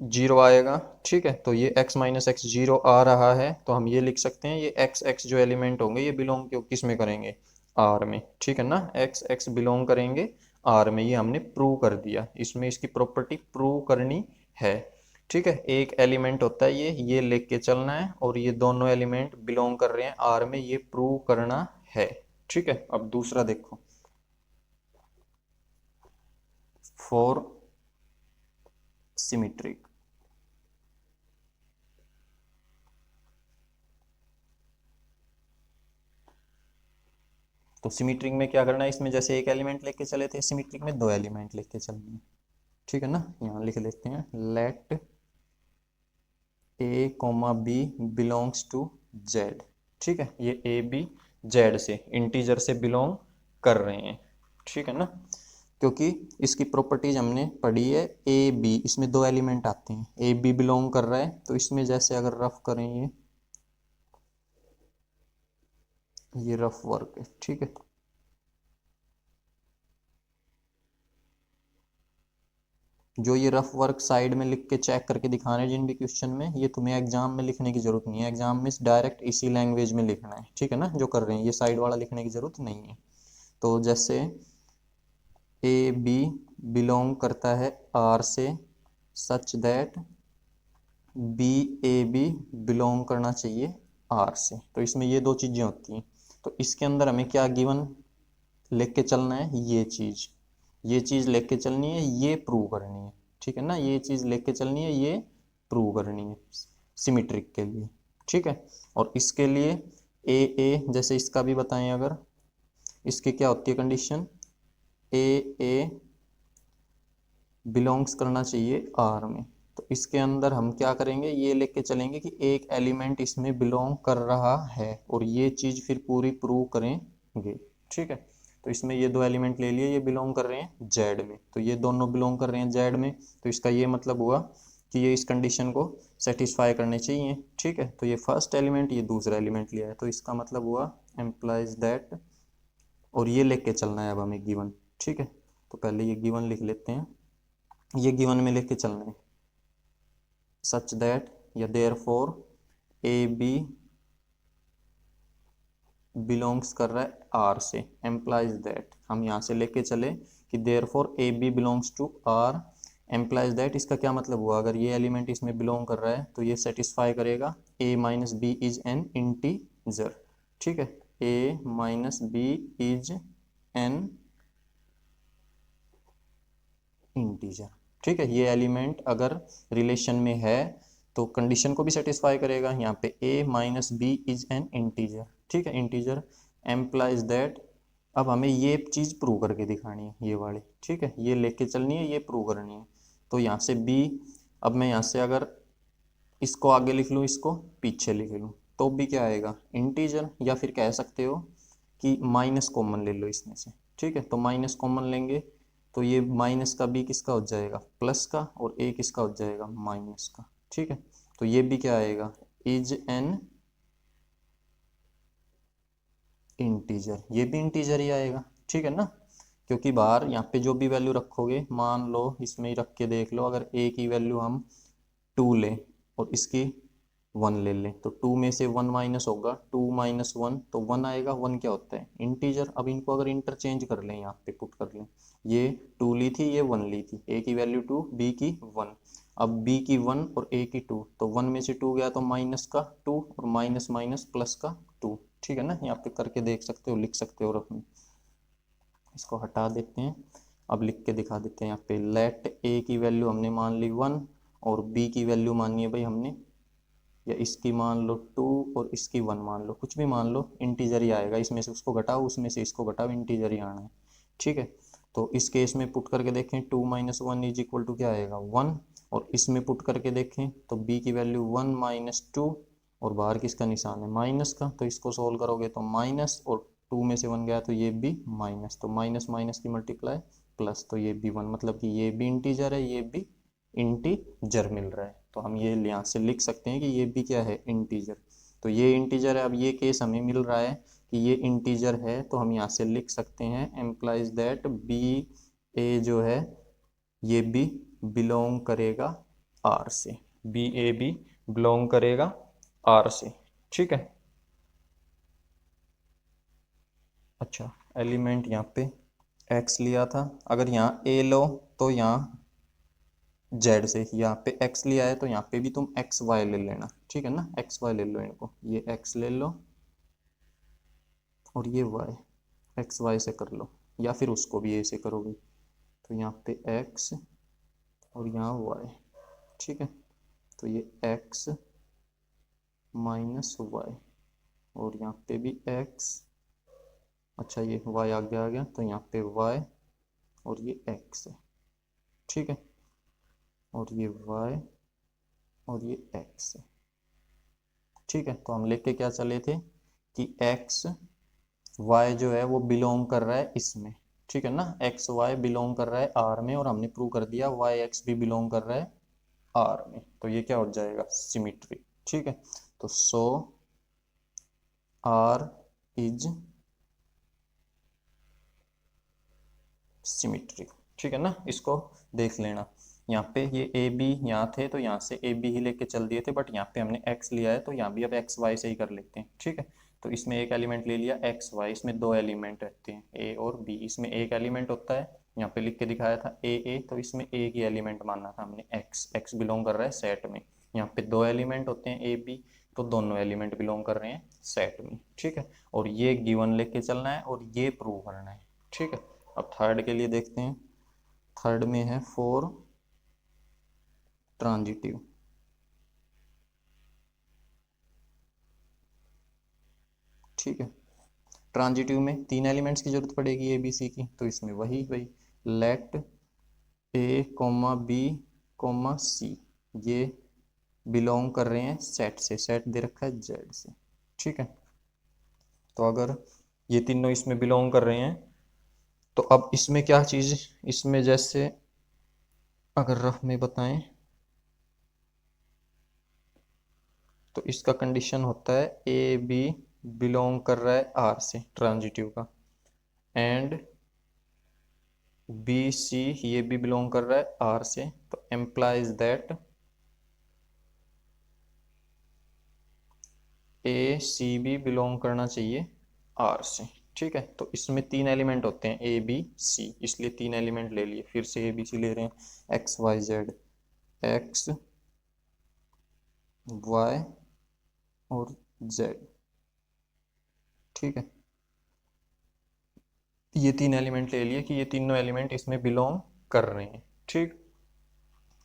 S1: जीरो आएगा। ठीक है, तो ये x माइनस एक्स जीरो आ रहा है तो हम ये लिख सकते हैं ये x x जो एलिमेंट होंगे ये बिलोंग किस में करेंगे, R में। ठीक है ना, x x बिलोंग करेंगे R में, ये हमने प्रूव कर दिया। इसमें इसकी प्रॉपर्टी प्रूव करनी है। ठीक है, एक एलिमेंट होता है ये लेके चलना है और ये दोनों एलिमेंट बिलोंग कर रहे हैं R में, ये प्रूव करना है। ठीक है, अब दूसरा देखो, फॉर सिमेट्रिक। तो सिमेट्रिक में क्या करना है, इसमें जैसे एक एलिमेंट लेके चले थे, सिमेट्रिक में दो एलिमेंट लेके चलने हैं। ठीक है ना, यहाँ लिख लेते हैं let a comma b belongs to Z. ठीक है, ये ए बी जेड से इंटीजर से बिलोंग कर रहे हैं। ठीक है ना, क्योंकि इसकी प्रॉपर्टीज हमने पढ़ी है, ए बी इसमें दो एलिमेंट आते हैं, ए बी बिलोंग कर रहा है तो इसमें जैसे अगर रफ करें ये रफ वर्क है। ठीक है, जो ये रफ वर्क साइड में लिख के चेक करके दिखाने जिन भी क्वेश्चन में, ये तुम्हें एग्जाम में लिखने की जरूरत नहीं है, एग्जाम में डायरेक्ट इसी लैंग्वेज में लिखना है। ठीक है ना, जो कर रहे हैं ये साइड वाला लिखने की जरूरत नहीं है। तो जैसे ए बी बिलोंग करता है आर से such that b a b belong करना चाहिए आर से। तो इसमें ये दो चीजें होती हैं, तो इसके अंदर हमें क्या गिवन लेके चलना है, ये चीज लेके चलनी है, ये प्रूव करनी है। ठीक है ना, ये चीज लेके चलनी है, ये प्रूव करनी है सिमेट्रिक के लिए। ठीक है, और इसके लिए ए जैसे इसका भी बताएं, अगर इसके क्या होती है कंडीशन, ए बिलोंग्स करना चाहिए आर में। तो इसके अंदर हम क्या करेंगे, ये लेके चलेंगे कि एक एलिमेंट इसमें बिलोंग कर रहा है और ये चीज फिर पूरी प्रूव करेंगे। ठीक है, तो इसमें ये दो एलिमेंट ले लिए, ये बिलोंग कर रहे हैं जेड में, तो ये दोनों बिलोंग कर रहे हैं जेड में, तो इसका ये मतलब हुआ कि ये इस कंडीशन को सेटिस्फाई करने चाहिए। ठीक है, तो ये फर्स्ट एलिमेंट ये दूसरा एलिमेंट लिया है, तो इसका मतलब हुआ एम्प्लाइज दैट, और ये लेके चलना है अब हमें गिवन। ठीक है, तो पहले ये गिवन लिख लेते हैं, ये गिवन में लेके चलना है सच दैट या therefore a b belongs कर रहा है आर से, एम्प्लाइज दैट हम यहाँ से लेके चले कि therefore a b belongs to R, implies that इसका क्या मतलब हुआ, अगर ये एलिमेंट इसमें बिलोंग कर रहा है तो ये सेटिस्फाई करेगा A minus B is an integer. ठीक है, A minus B is an integer. ठीक है, ये एलिमेंट अगर रिलेशन में है तो कंडीशन को भी सेटिस्फाई करेगा, यहाँ पे a minus B is an integer. ठीक है, इंटीजर एम्प्लाइज दैट, अब हमें ये चीज प्रूव करके दिखानी है ये वाली। ठीक है, ये लेके चलनी है, ये प्रूव करनी है। तो यहाँ से b, अब मैं यहाँ से अगर इसको आगे लिख लूँ, इसको पीछे लिख लूँ, तो भी क्या आएगा इंटीजर, या फिर कह सकते हो कि माइनस कॉमन ले लो इसमें से। ठीक है, तो माइनस कॉमन लेंगे तो ये माइनस का बी किसका हो जाएगा, प्लस का, और ए किसका हो जाएगा, माइनस का। ठीक है, तो ये भी क्या आएगा, इज एन इंटीजर, ये भी इंटीजर ही आएगा। ठीक है ना, क्योंकि बाहर यहाँ पे जो भी वैल्यू रखोगे, मान लो इसमें ही रख के देख लो, अगर ए की वैल्यू हम 2 लें और इसकी 1 ले लें, तो 2 में से 1 माइनस होगा, 2 माइनस 1 तो 1 आएगा। 1 क्या होता है, इंटीजर। अब इनको अगर इंटरचेंज कर लें, यहाँ पे पुट कर लें, ये 2 ली थी, ये 1 ली थी, ए की वैल्यू 2, बी की 1, अब बी की 1 और ए की 2, तो 1 में से 2 गया तो माइनस का 2 और माइनस माइनस प्लस का 2। ठीक है ना, यहाँ पे करके देख सकते हो, लिख सकते हो रफ में। इसको हटा देते हैं, अब लिख के दिखा देते हैं। यहाँ पे लेट ए की वैल्यू हमने मान ली 1 और बी की वैल्यू मानी है भाई हमने, या इसकी मान लो 2 और इसकी 1 मान लो, कुछ भी मान लो, इंटीजर ही आएगा। इसमें से उसको घटाओ, उसमें से इसको घटाओ, इंटीजर ही आना है। ठीक है, तो इस केस में पुट करके देखें, 2 माइनस 1 इज इक्वल टू क्या आएगा, 1, और इसमें पुट करके देखें तो b की वैल्यू 1 माइनस 2 और बाहर किसका निशान है, माइनस का, तो इसको सोल्व करोगे तो माइनस, और 2 में से 1 गया तो ये भी माइनस, तो माइनस माइनस की मल्टीप्लाई प्लस, तो ये भी 1, मतलब कि ये भी इंटीजर है, ये भी इंटीजर मिल रहा है। तो हम ये यहाँ से लिख सकते हैं कि ये भी क्या है, इंटीजर। तो ये इंटीजर है। अब ये केस हमें मिल रहा है कि ये इंटीजर है, तो हम यहाँ से लिख सकते हैं एम्प्लाइज दैट बी ए जो है ये भी बिलोंग करेगा आर से, बी ए भी बिलोंग करेगा आर से। ठीक है। अच्छा, एलिमेंट यहाँ पे एक्स लिया था, अगर यहाँ ए लो तो यहाँ जेड से, यहाँ पे एक्स लिया है तो यहाँ पे भी तुम एक्स वाई ले लेना। ठीक है ना, एक्स वाई ले लो इनको, ये एक्स ले लो और ये वाई, एक्स वाई से कर लो, या फिर उसको भी ए से करोगे। तो यहाँ पे एक्स और यहाँ वाई। ठीक है, तो ये एक्स माइनस वाई और यहाँ पे भी एक्स। अच्छा, ये वाई आगे आ गया तो यहाँ पे वाई और ये एक्स है। ठीक है, और ये वाई और ये एक्स है। ठीक है, तो हम लेके क्या चले थे कि एक्स वाई जो है वो बिलोंग कर रहा है इसमें। ठीक है ना, एक्स वाई बिलोंग कर रहा है आर में, और हमने प्रूव कर दिया वाई एक्स भी बिलोंग कर रहा है आर में। तो ये क्या हो जाएगा, सिमिट्री। ठीक है, तो सो आर इज सिमिट्री। ठीक है ना, इसको देख लेना। यहाँ पे ये ए बी यहाँ थे तो यहाँ से ए बी ही लेके चल दिए थे, बट यहाँ पे हमने एक्स लिया है तो यहाँ भी अब एक्स वाई से ही कर लेते हैं। ठीक है, तो इसमें एक एलिमेंट ले लिया एक्स वाई, इसमें दो एलिमेंट रहते हैं ए और बी, इसमें एक एलिमेंट होता है, यहाँ पे लिख के दिखाया था ए, तो इसमें एक ही एलिमेंट मानना था हमने, एक्स, एक्स बिलोंग कर रहा है सेट में। यहाँ पे दो एलिमेंट होते हैं ए बी, तो दोनों एलिमेंट बिलोंग कर रहे हैं सेट में। ठीक है, और ये गिवन लेके चलना है और ये प्रूव करना है। ठीक है, अब थर्ड के लिए देखते हैं। थर्ड में है फोर ट्रांजिटिव। ठीक है, ट्रांजिटिव में तीन एलिमेंट्स की जरूरत पड़ेगी ए बी सी की, तो इसमें वही वही late a comma B comma C ये बिलोंग कर रहे हैं सेट से, सेट दे रखा है जेड से। ठीक है, तो अगर ये तीनों इसमें बिलोंग कर रहे हैं तो अब इसमें क्या चीज, इसमें जैसे अगर रफ में बताएं तो इसका कंडीशन होता है ए बी बिलोंग कर रहा है आर से, ट्रांजिटिव का, एंड बी सी ये भी बिलोंग कर रहा है आर से, तो एम्प्लाइज दैट ए सी भी बिलोंग करना चाहिए आर से। ठीक है, तो इसमें तीन एलिमेंट होते हैं ए बी सी, इसलिए तीन एलिमेंट ले लिए, फिर से ए बी सी ले रहे हैं, x y z, x y और जेड। ठीक है, ये तीन एलिमेंट ले लिए कि ये तीनों एलिमेंट इसमें बिलोंग कर रहे हैं। ठीक,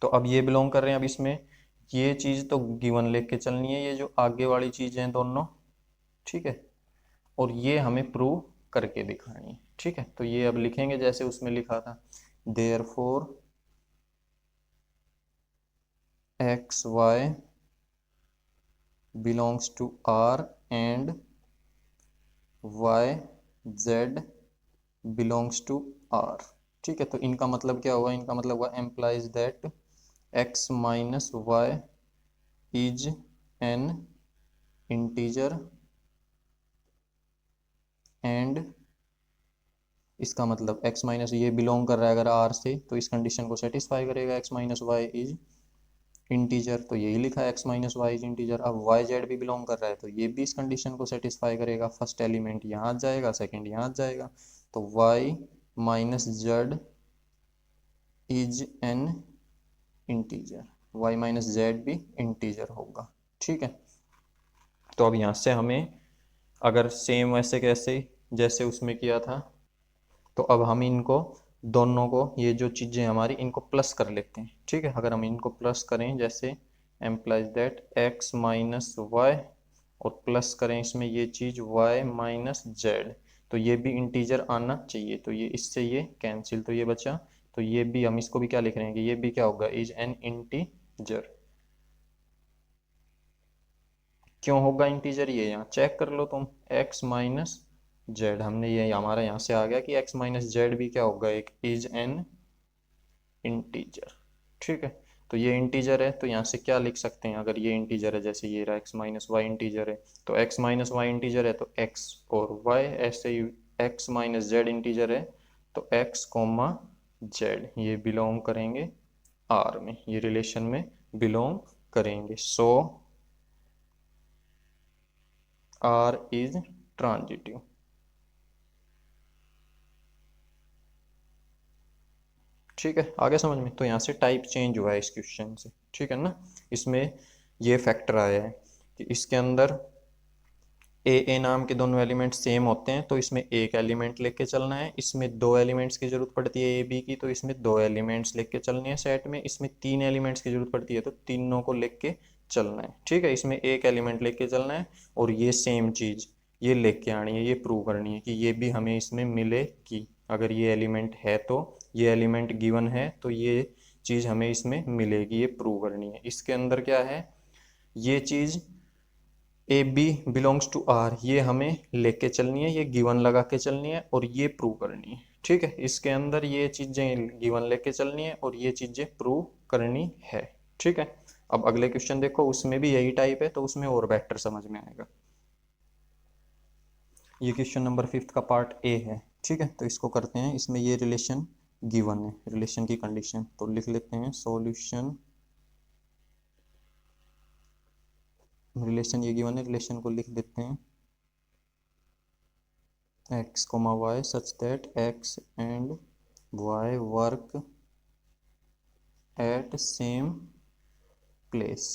S1: तो अब ये बिलोंग कर रहे हैं, अब इसमें ये चीज तो गिवन लेके चलनी है, ये जो आगे वाली चीज है दोनों। ठीक है, और ये हमें प्रूव करके दिखानी है। ठीक है, तो ये अब लिखेंगे जैसे उसमें लिखा था, therefore x y belongs to R and y z belongs to R. ठीक है, तो इनका मतलब क्या हुआ, इनका मतलब हुआ implies that x minus y is an integer and, इसका मतलब x माइनस ये बिलोंग कर रहा है अगर r से तो इस कंडीशन को सेटिस्फाई करेगा, x minus y is integer, तो यही लिखा है x minus y is integer. अब y जेड भी बिलोंग कर रहा है तो ये भी इस कंडीशन को सेटिस्फाई करेगा, फर्स्ट एलिमेंट यहाँ आ जाएगा, सेकेंड यहाँ आ जाएगा, तो y minus Z is an integer, y minus Z भी इंटीजर होगा। ठीक है, तो अब यहाँ से हमें अगर सेम वैसे कैसे जैसे उसमें किया था, तो अब हम इनको दोनों को, ये जो चीज़ें हमारी इनको प्लस कर लेते हैं। ठीक है, अगर हम इनको प्लस करें जैसे implies that x minus y और प्लस करें इसमें ये चीज़ वाई माइनस जेड, तो ये भी इंटीजर आना चाहिए, तो ये इससे ये कैंसिल, तो ये बचा, तो ये भी हम इसको भी क्या लिख रहे हैं कि ये भी क्या होगा, इज एन इंटीजर। क्यों होगा इंटीजर, ये यहाँ चेक कर लो तुम, एक्स माइनस जेड, हमने ये हमारा यहाँ से आ गया कि एक्स माइनस जेड भी क्या होगा, एक इज एन इंटीजर। ठीक है, तो ये इंटीजर है, तो यहाँ से क्या लिख सकते हैं, अगर ये इंटीजर है, जैसे ये रहा एक्स माइनस वाई इंटीजर है, तो एक्स माइनस वाई इंटीजर है तो एक्स और वाई, ऐसे ही एक्स माइनस जेड इंटीजर है तो एक्स कॉमा जेड, ये बिलोंग करेंगे आर में, ये रिलेशन में बिलोंग करेंगे। सो आर इज ट्रांजिटिव। ठीक है, आगे समझ में। तो यहाँ से टाइप चेंज हुआ है इस क्वेश्चन से, ठीक है ना। इसमें ये फैक्टर आया है कि इसके अंदर ए नाम के दोनों एलिमेंट सेम होते हैं, तो इसमें एक एलिमेंट लेके चलना है। इसमें दो एलिमेंट्स की जरूरत पड़ती है ए बी की, तो इसमें दो एलिमेंट्स लेके चलने हैं सेट में। इसमें तीन एलिमेंट्स की जरूरत पड़ती है, तो तीनों को लेके चलना है। ठीक है, इसमें एक एलिमेंट लेके चलना है और ये सेम चीज ये लेके आनी है, ये प्रूव करनी है कि ये भी हमें इसमें मिलेगी। अगर ये एलिमेंट है तो ये एलिमेंट गिवन है तो ये चीज हमें इसमें मिलेगी, ये प्रूव करनी है। इसके अंदर क्या है, ये चीज a b belongs to R, ये हमें लेके चलनी है, ये गिवन लगा के चलनी है और ये प्रूव करनी है। ठीक है, इसके अंदर ये चीजें गिवन लेके चलनी है और ये चीजें प्रूव करनी है। ठीक है, अब अगले क्वेश्चन देखो, उसमें भी यही टाइप है तो उसमें और बेटर समझ में आएगा। ये क्वेश्चन नंबर 5 का पार्ट ए है। ठीक है, तो इसको करते हैं। इसमें ये रिलेशन गिवन है, रिलेशन की कंडीशन तो लिख लेते हैं। सॉल्यूशन, रिलेशन ये गिवन है, रिलेशन को लिख देते हैं x, y such that x and y work at same place।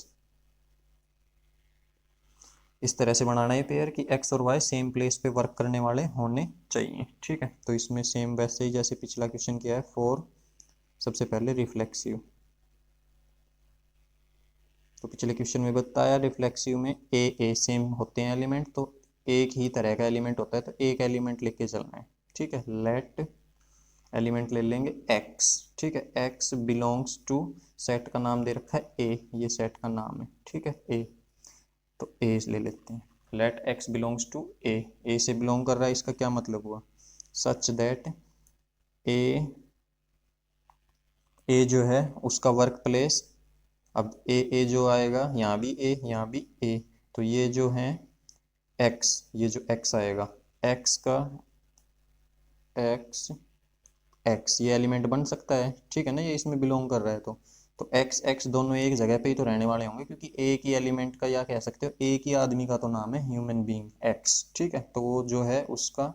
S1: इस तरह से बनाना है पेयर कि x और y सेम प्लेस पे वर्क करने वाले होने चाहिए। ठीक है, तो इसमें सेम वैसे ही जैसे पिछला क्वेश्चन किया है। फॉर सबसे पहले रिफ्लेक्सिव, तो पिछले क्वेश्चन में बताया रिफ्लेक्सिव में ए सेम होते हैं एलिमेंट, तो एक ही तरह का एलिमेंट होता है तो एक एलिमेंट लेके चलना है। ठीक है, लेट एलिमेंट ले लेंगे x। ठीक है, x बिलोंग्स टू, सेट का नाम दे रखा है a, ये सेट का नाम है। ठीक है, a, तो a ले लेते हैं। Let x belongs to a से बिलोंग कर रहा है, इसका क्या मतलब हुआ, सच दैट a जो है उसका वर्क प्लेस, अब ए जो आएगा यहाँ भी a यहाँ भी a, तो ये जो है x, ये जो x आएगा x का x ये एलिमेंट बन सकता है। ठीक है ना, ये इसमें बिलोंग कर रहा है तो x दोनों एक जगह पे ही तो रहने वाले होंगे, क्योंकि एक ही एलिमेंट का, या कह सकते हो एक ही आदमी का तो नाम है ह्यूमन बीइंग x। ठीक है, तो वो जो है उसका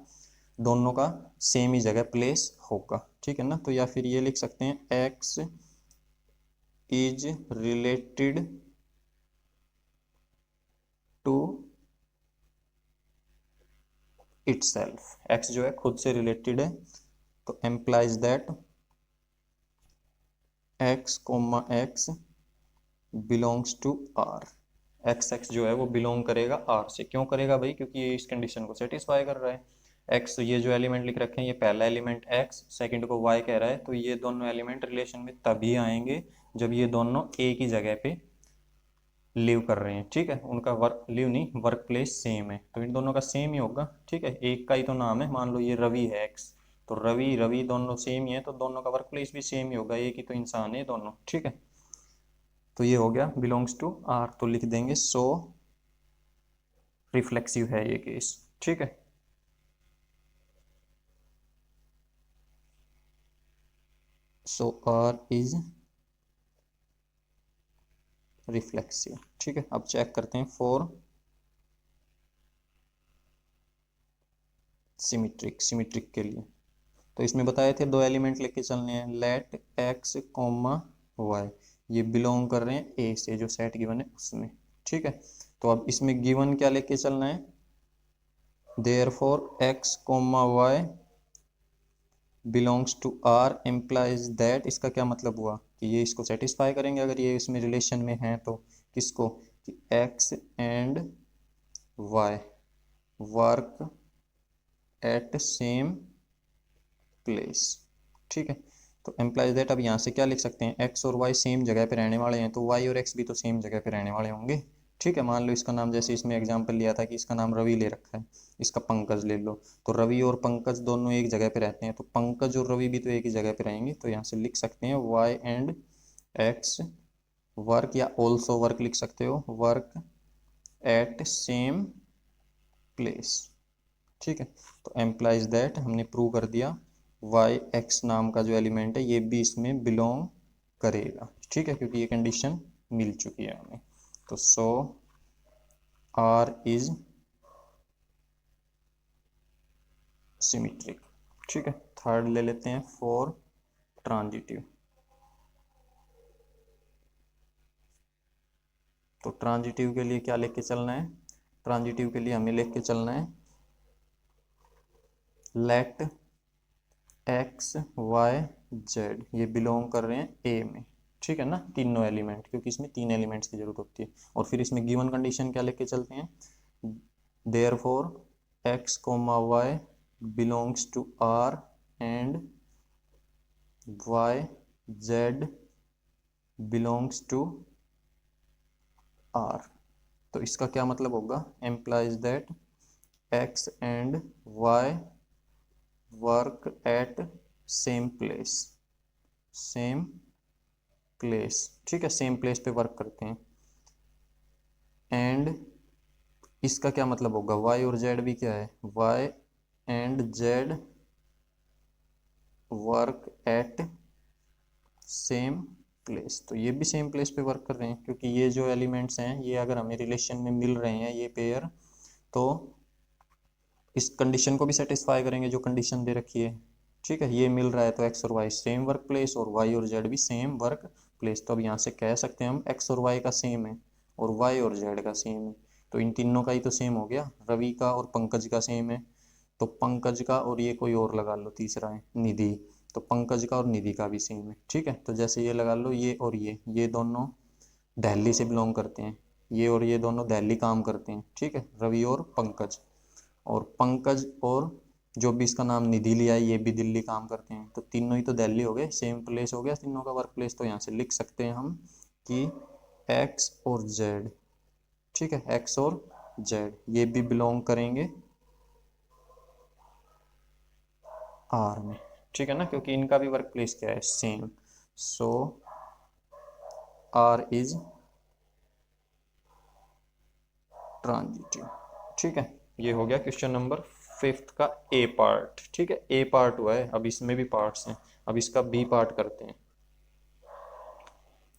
S1: दोनों का सेम ही जगह प्लेस होगा। ठीक है ना, तो या फिर ये लिख सकते हैं x is related to itself, x जो है खुद से रिलेटेड है, तो implies that x, belongs to R. x जो है वो बिलोंग करेगा आर से। क्यों करेगा भाई, क्योंकि ये इस कंडीशन को सेटिस्फाई कर रहा है। x ये जो एलिमेंट लिख रखे हैं, ये पहला एलिमेंट x, सेकंड को y कह रहा है, तो ये दोनों एलिमेंट रिलेशन में तभी आएंगे जब ये दोनों एक ही जगह पे लिव कर रहे हैं। ठीक है, उनका वर्क, लिव नहीं, वर्क प्लेस सेम है, तो इन दोनों का सेम ही होगा। ठीक है, एक का ही तो नाम है, मान लो ये रवि है x, तो रवि रवि दोनों सेम ही है, तो दोनों का वर्क प्लेस भी सेम ही होगा, एक ही तो इंसान है दोनों। ठीक है, तो ये हो गया बिलोंग्स टू आर, तो लिख देंगे सो रिफ्लेक्सिव है ये केस। ठीक है, सो आर इज रिफ्लेक्सिव। ठीक है, अब चेक करते हैं फॉर सिमिट्रिक के लिए। तो इसमें बताए थे दो एलिमेंट लेके चलने हैं, लेट एक्स कॉमा वाई, ये बिलोंग कर रहे हैं ए से, जो सेट गिवन है उसमें। ठीक है, तो अब इसमें गिवन क्या लेके चलना है, therefore x comma y belongs to R implies that, इसका क्या मतलब हुआ कि ये इसको सेटिस्फाई करेंगे अगर ये इसमें रिलेशन में है तो। किसको, कि x and y work at same place. ठीक है, तो एम्प्लाइज दैट, अब यहाँ से क्या लिख सकते हैं, एक्स और वाई सेम जगह पे रहने वाले हैं, तो वाई और एक्स भी तो सेम जगह पे रहने वाले होंगे। ठीक है, मान लो इसका नाम, जैसे इसमें एग्जांपल लिया था कि इसका नाम रवि ले रखा है, इसका पंकज ले लो, तो रवि और पंकज दोनों एक जगह पे रहते हैं, तो पंकज और रवि भी तो एक ही जगह पे रहेंगे, तो यहाँ से लिख सकते हैं वाई एंड एक्स वर्क या ऑल्सो वर्क लिख सकते हो, वर्क एट सेम प्लेस। ठीक है, तो एम्प्लाइज दैट हमने प्रूव कर दिया, वाई एक्स नाम का जो एलिमेंट है ये भी इसमें बिलोंग करेगा। ठीक है, क्योंकि ये कंडीशन मिल चुकी है हमें। तो सो आर इज सिमेट्रिक। ठीक है, थर्ड ले लेते हैं फॉर ट्रांजिटिव। तो ट्रांजिटिव के लिए क्या लेके चलना है, ट्रांजिटिव के लिए हमें लेके चलना है लेट एक्स वाई जेड ये बिलोंग कर रहे हैं ए में। ठीक है ना, तीनों एलिमेंट, क्योंकि इसमें तीन एलिमेंट्स की जरूरत होती है। और फिर इसमें गिवन कंडीशन क्या लेके चलते हैं, therefore x comma y belongs to R and y z belongs to R. तो इसका क्या मतलब होगा, implies that x and y work at same place, same place. ठीक है, सेम प्लेस पे वर्क करते हैं। एंड इसका क्या मतलब होगा, वाई और जेड भी क्या है, y and z work at same place. तो ये भी सेम प्लेस पे वर्क कर रहे हैं, क्योंकि ये जो एलिमेंट्स हैं ये अगर हमें रिलेशन में मिल रहे हैं ये पेयर, तो इस कंडीशन को भी सेटिस्फाई करेंगे जो कंडीशन दे रखी है। ठीक है, ये मिल रहा है तो एक्स और वाई सेम वर्क प्लेस और वाई और जेड भी सेम वर्क प्लेस। तो अब यहाँ से कह सकते हैं हम एक्स और वाई का सेम है और वाई और जेड का सेम है, तो इन तीनों का ही तो सेम हो गया। रवि का और पंकज का सेम है, तो पंकज का और ये कोई और लगा लो तीसरा है निधि, तो पंकज का और निधि का भी सेम है। ठीक है, तो जैसे ये लगा लो, ये और ये दोनों दिल्ली से बिलोंग करते हैं, ये और ये दोनों दिल्ली काम करते हैं। ठीक है, रवि और पंकज, और पंकज और जो भी इसका नाम निधि लिया है ये भी दिल्ली काम करते हैं, तो तीनों ही तो दिल्ली हो गए, सेम प्लेस हो गया तीनों का वर्क प्लेस। तो यहाँ से लिख सकते हैं हम कि एक्स और जेड, ठीक है, एक्स और जेड ये भी बिलोंग करेंगे आर में। ठीक है ना, क्योंकि इनका भी वर्क प्लेस क्या है, same. So R is transitive. ठीक है, ये हो गया क्वेश्चन नंबर 5 का ए पार्ट। ठीक है, ए पार्ट हुआ है, अब इसमें भी पार्ट्स हैं, अब इसका बी पार्ट करते हैं।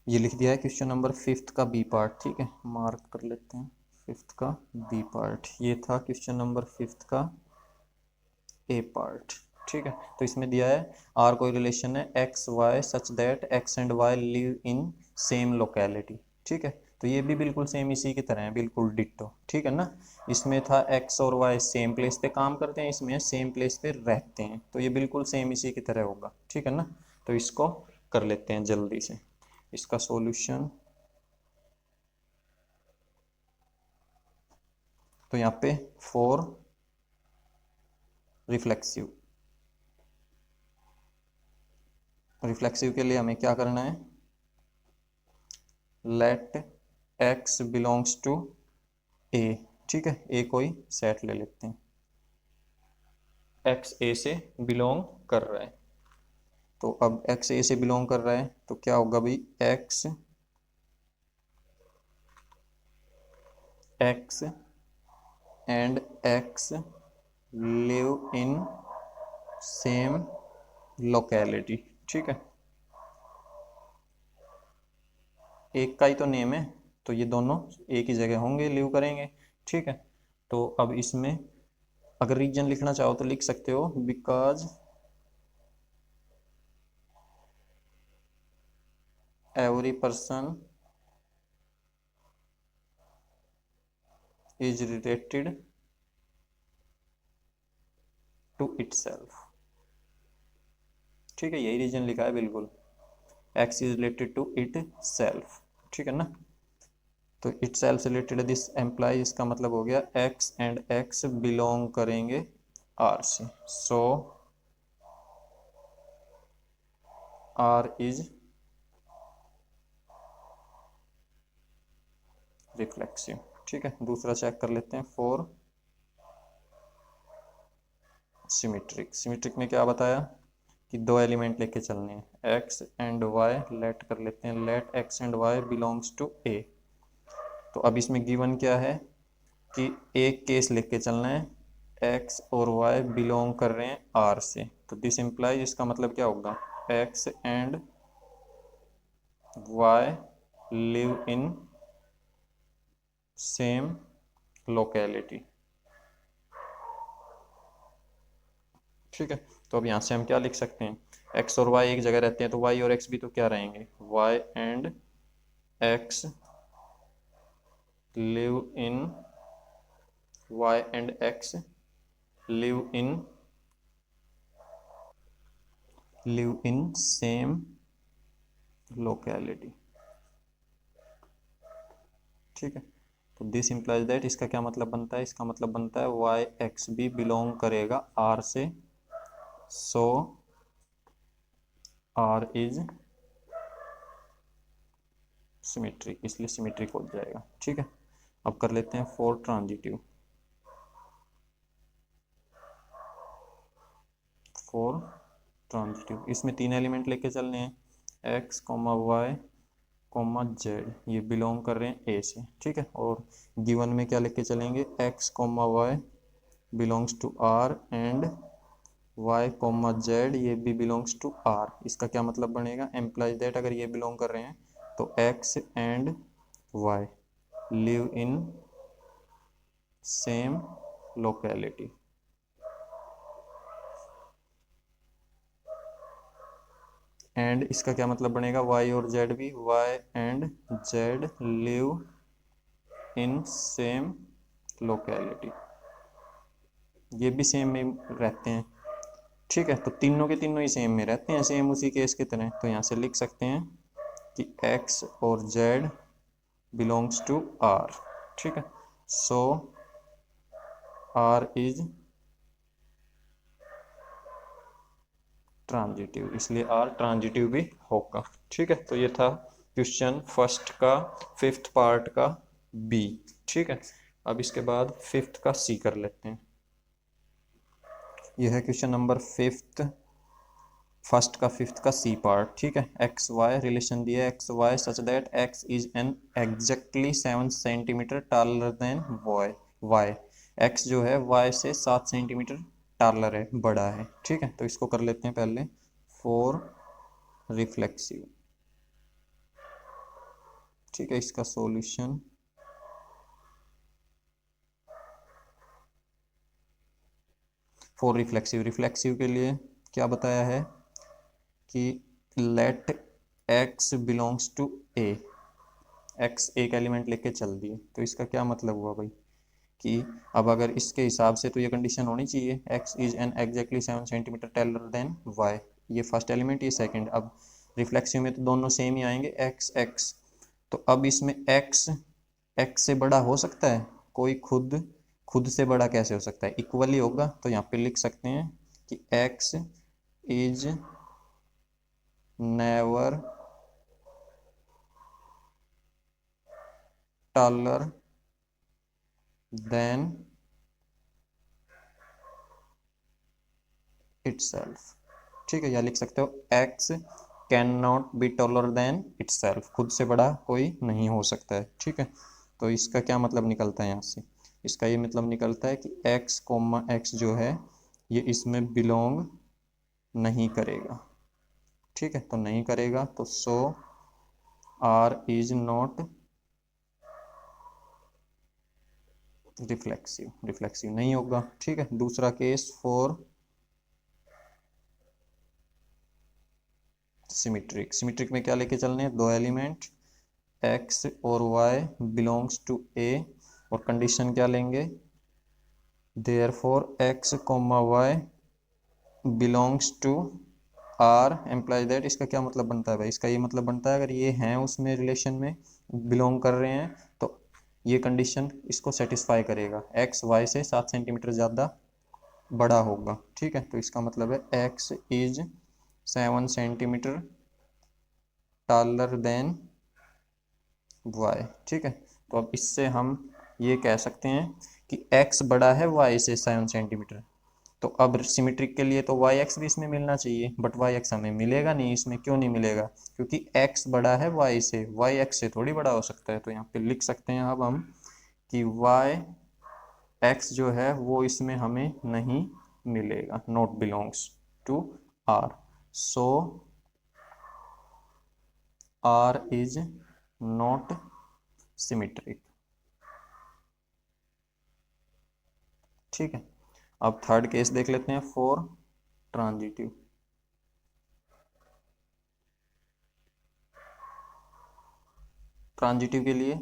S1: ये लिख दिया है क्वेश्चन नंबर 5 का बी पार्ट। ठीक है, मार्क कर लेते हैं 5 का बी पार्ट। ये था क्वेश्चन नंबर 5 का ए पार्ट। ठीक है, तो इसमें दिया है आर कोई रिलेशन है x y such that x and y live in same locality. ठीक है, तो ये भी बिल्कुल सेम इसी की तरह है, बिल्कुल डिट्टो। ठीक है ना, इसमें था एक्स और वाई सेम प्लेस पे काम करते हैं, इसमें सेम प्लेस पे रहते हैं, तो ये बिल्कुल सेम इसी की तरह होगा। ठीक है ना, तो इसको कर लेते हैं जल्दी से इसका सॉल्यूशन। तो यहाँ पे फॉर रिफ्लेक्सिव, रिफ्लेक्सिव के लिए हमें क्या करना है, late x belongs to A. ठीक है, ए कोई सेट ले लेते हैं, एक्स ए से बिलोंग कर रहा है। तो अब एक्स ए से बिलोंग कर रहा है तो क्या होगा भाई, x x and x live in same locality. ठीक है, एक का ही तो नेम है, तो ये दोनों एक ही जगह होंगे, लिव करेंगे। ठीक है, तो अब इसमें अगर रीजन लिखना चाहो तो लिख सकते हो, because every person is related to itself. ठीक है, यही रीजन लिखा है बिल्कुल, x is related to itself. ठीक है ना, तो इट सेल्फ से रिलेटेड दिस एम्प्लाई, इसका मतलब हो गया एक्स एंड एक्स बिलोंग करेंगे आर से। So R is reflexive. ठीक है, दूसरा चेक कर लेते हैं फॉर सिमेट्रिक। सिमेट्रिक में क्या बताया, कि दो एलिमेंट लेके चलने हैं, एक्स एंड वाई, लेट कर लेते हैं, let x and y belongs to A. तो अब इसमें गिवन क्या है कि एक केस लेके चलना है, एक्स और वाई बिलोंग कर रहे हैं आर से, तो दिस इम्प्लाइज, इसका मतलब क्या होगा, x and y live in same locality. ठीक है, तो अब यहाँ से हम क्या लिख सकते हैं, एक्स और वाई एक जगह रहते हैं तो वाई और एक्स भी तो क्या रहेंगे, y and x live in, y and x live in same locality. ठीक है, तो दिस इम्प्लाइज दैट, इसका क्या मतलब बनता है, इसका मतलब बनता है वाई एक्स भी बिलोंग करेगा आर से, सो आर इज सिमेट्रिक, इसलिए सिमेट्रिक हो जाएगा। ठीक है, अब कर लेते हैं फॉर ट्रांजिटिव, फॉर ट्रांजिटिव इसमें तीन एलिमेंट लेके चलने हैं, x comma y comma z, ये बिलोंग कर रहे हैं ए से। ठीक है, और गिवन में क्या लेके चलेंगे, x comma y belongs to R and y comma z, ये भी बिलोंग्स टू आर। इसका क्या मतलब बनेगा, एम्प्लाइज दैट अगर ये बिलोंग कर रहे हैं तो x and y live in same locality. And इसका क्या मतलब बनेगा, y और z भी, y and z live in same locality, ये भी सेम में रहते हैं। ठीक है, तो तीनों के तीनों ही सेम में रहते हैं, सेम उसी केस की तरह। तो यहाँ से लिख सकते हैं कि x और z बिलोंग्स टू r। ठीक है, सो r इज ट्रांजिटिव, इसलिए r ट्रांजिटिव भी होगा। ठीक है, तो ये था क्वेश्चन फर्स्ट का फिफ्थ पार्ट का बी। ठीक है, अब इसके बाद फिफ्थ का सी कर लेते हैं। यह है क्वेश्चन नंबर फिफ्थ, फर्स्ट का फिफ्थ का सी पार्ट। ठीक है, एक्स वाई रिलेशन दिया है, x y such that x is an exactly 7 centimetre taller than y, y x जो है वाई से 7 सेंटीमीटर टालर है, बड़ा है। ठीक है, तो इसको कर लेते हैं पहले फॉर रिफ्लेक्सिव। ठीक है, इसका सॉल्यूशन, फॉर रिफ्लेक्सिव, रिफ्लेक्सिव के लिए क्या बताया है कि let x belongs to A, x एक एलिमेंट लेके चल दिए, तो इसका क्या मतलब हुआ भाई कि अब अगर इसके हिसाब से तो ये कंडीशन होनी चाहिए, x is an exactly 7 centimetre taller than y, ये फर्स्ट एलिमेंट ये सेकंड। अब रिफ्लेक्सिव में तो दोनों सेम ही आएंगे, एक्स एक्स, तो अब इसमें एक्स एक्स से बड़ा हो सकता है कोई, खुद खुद से बड़ा कैसे हो सकता है, इक्वली होगा। तो यहाँ पे लिख सकते हैं कि x is never taller than itself। ठीक है, या लिख सकते हो x can not B taller than itself, खुद से बड़ा कोई नहीं हो सकता है। ठीक है, तो इसका क्या मतलब निकलता है यहाँ से, इसका ये मतलब निकलता है कि x कोमा x जो है ये इसमें बिलोंग नहीं करेगा। ठीक है, तो नहीं करेगा, तो सो r is not reflexive, reflexive नहीं होगा। ठीक है, दूसरा केस फॉर सिमेट्रिक, सिमेट्रिक में क्या लेके चलने हैं, दो एलिमेंट x और y बिलोंग्स टू a, और कंडीशन क्या लेंगे, therefore x comma y belongs to r implies that. इसका क्या मतलब बनता है भाई, इसका ये मतलब बनता है अगर ये हैं उसमें रिलेशन में बिलोंग कर रहे हैं तो ये कंडीशन इसको सेटिस्फाई करेगा, x y से 7 सेंटीमीटर ज़्यादा बड़ा होगा। ठीक है, तो इसका मतलब है x is 7 centimetre taller than y। ठीक है, तो अब इससे हम ये कह सकते हैं कि x बड़ा है y से 7 सेंटीमीटर, तो अब सिमेट्रिक के लिए तो वाई एक्स भी इसमें मिलना चाहिए, बट वाई एक्स हमें मिलेगा नहीं इसमें। क्यों नहीं मिलेगा? क्योंकि एक्स बड़ा है वाई से, वाई एक्स से थोड़ी बड़ा हो सकता है। तो यहाँ पे लिख सकते हैं अब हम कि वाई एक्स जो है वो इसमें हमें नहीं मिलेगा, not belongs to R. So R is not symmetric. ठीक है, अब थर्ड केस देख लेते हैं फॉर ट्रांजिटिव। ट्रांजिटिव के लिए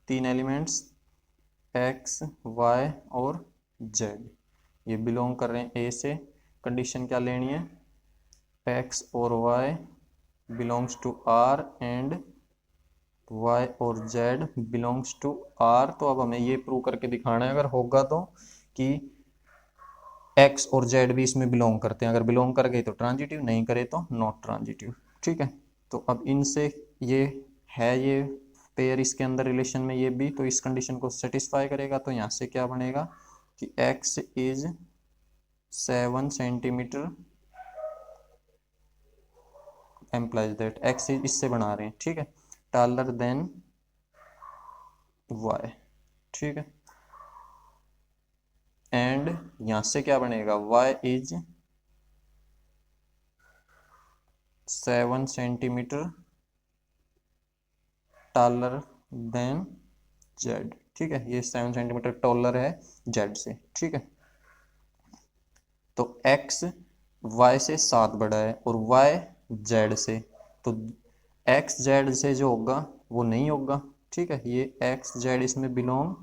S1: तीन एलिमेंट्स एक्स वाई और जेड ये बिलोंग कर रहे हैं ए से। कंडीशन क्या लेनी है? एक्स और y belongs to R and y और जेड बिलोंग्स टू आर। तो अब हमें ये प्रूव करके दिखाना है, अगर होगा तो, कि एक्स और जेड भी इसमें बिलोंग करते हैं। अगर बिलोंग कर गए तो ट्रांजिटिव, नहीं करे तो नॉट ट्रांजिटिव। ठीक है, तो अब इनसे ये है, ये पेयर इसके अंदर रिलेशन में, ये भी तो इस कंडीशन को सेटिस्फाई करेगा। तो यहाँ से क्या बनेगा कि x is 7 centimetre implies that x is, इससे बना रहे हैं, ठीक है, टॉलर देन वाई। ठीक है, एंड यहां से क्या बनेगा? y is 7 centimetre taller than z। ठीक है, ये 7 सेंटीमीटर टॉलर है z से। ठीक है, तो x y से 7 बड़ा है और y z से, तो x z से जो होगा वो नहीं होगा। ठीक है, ये x z इसमें बिलोंग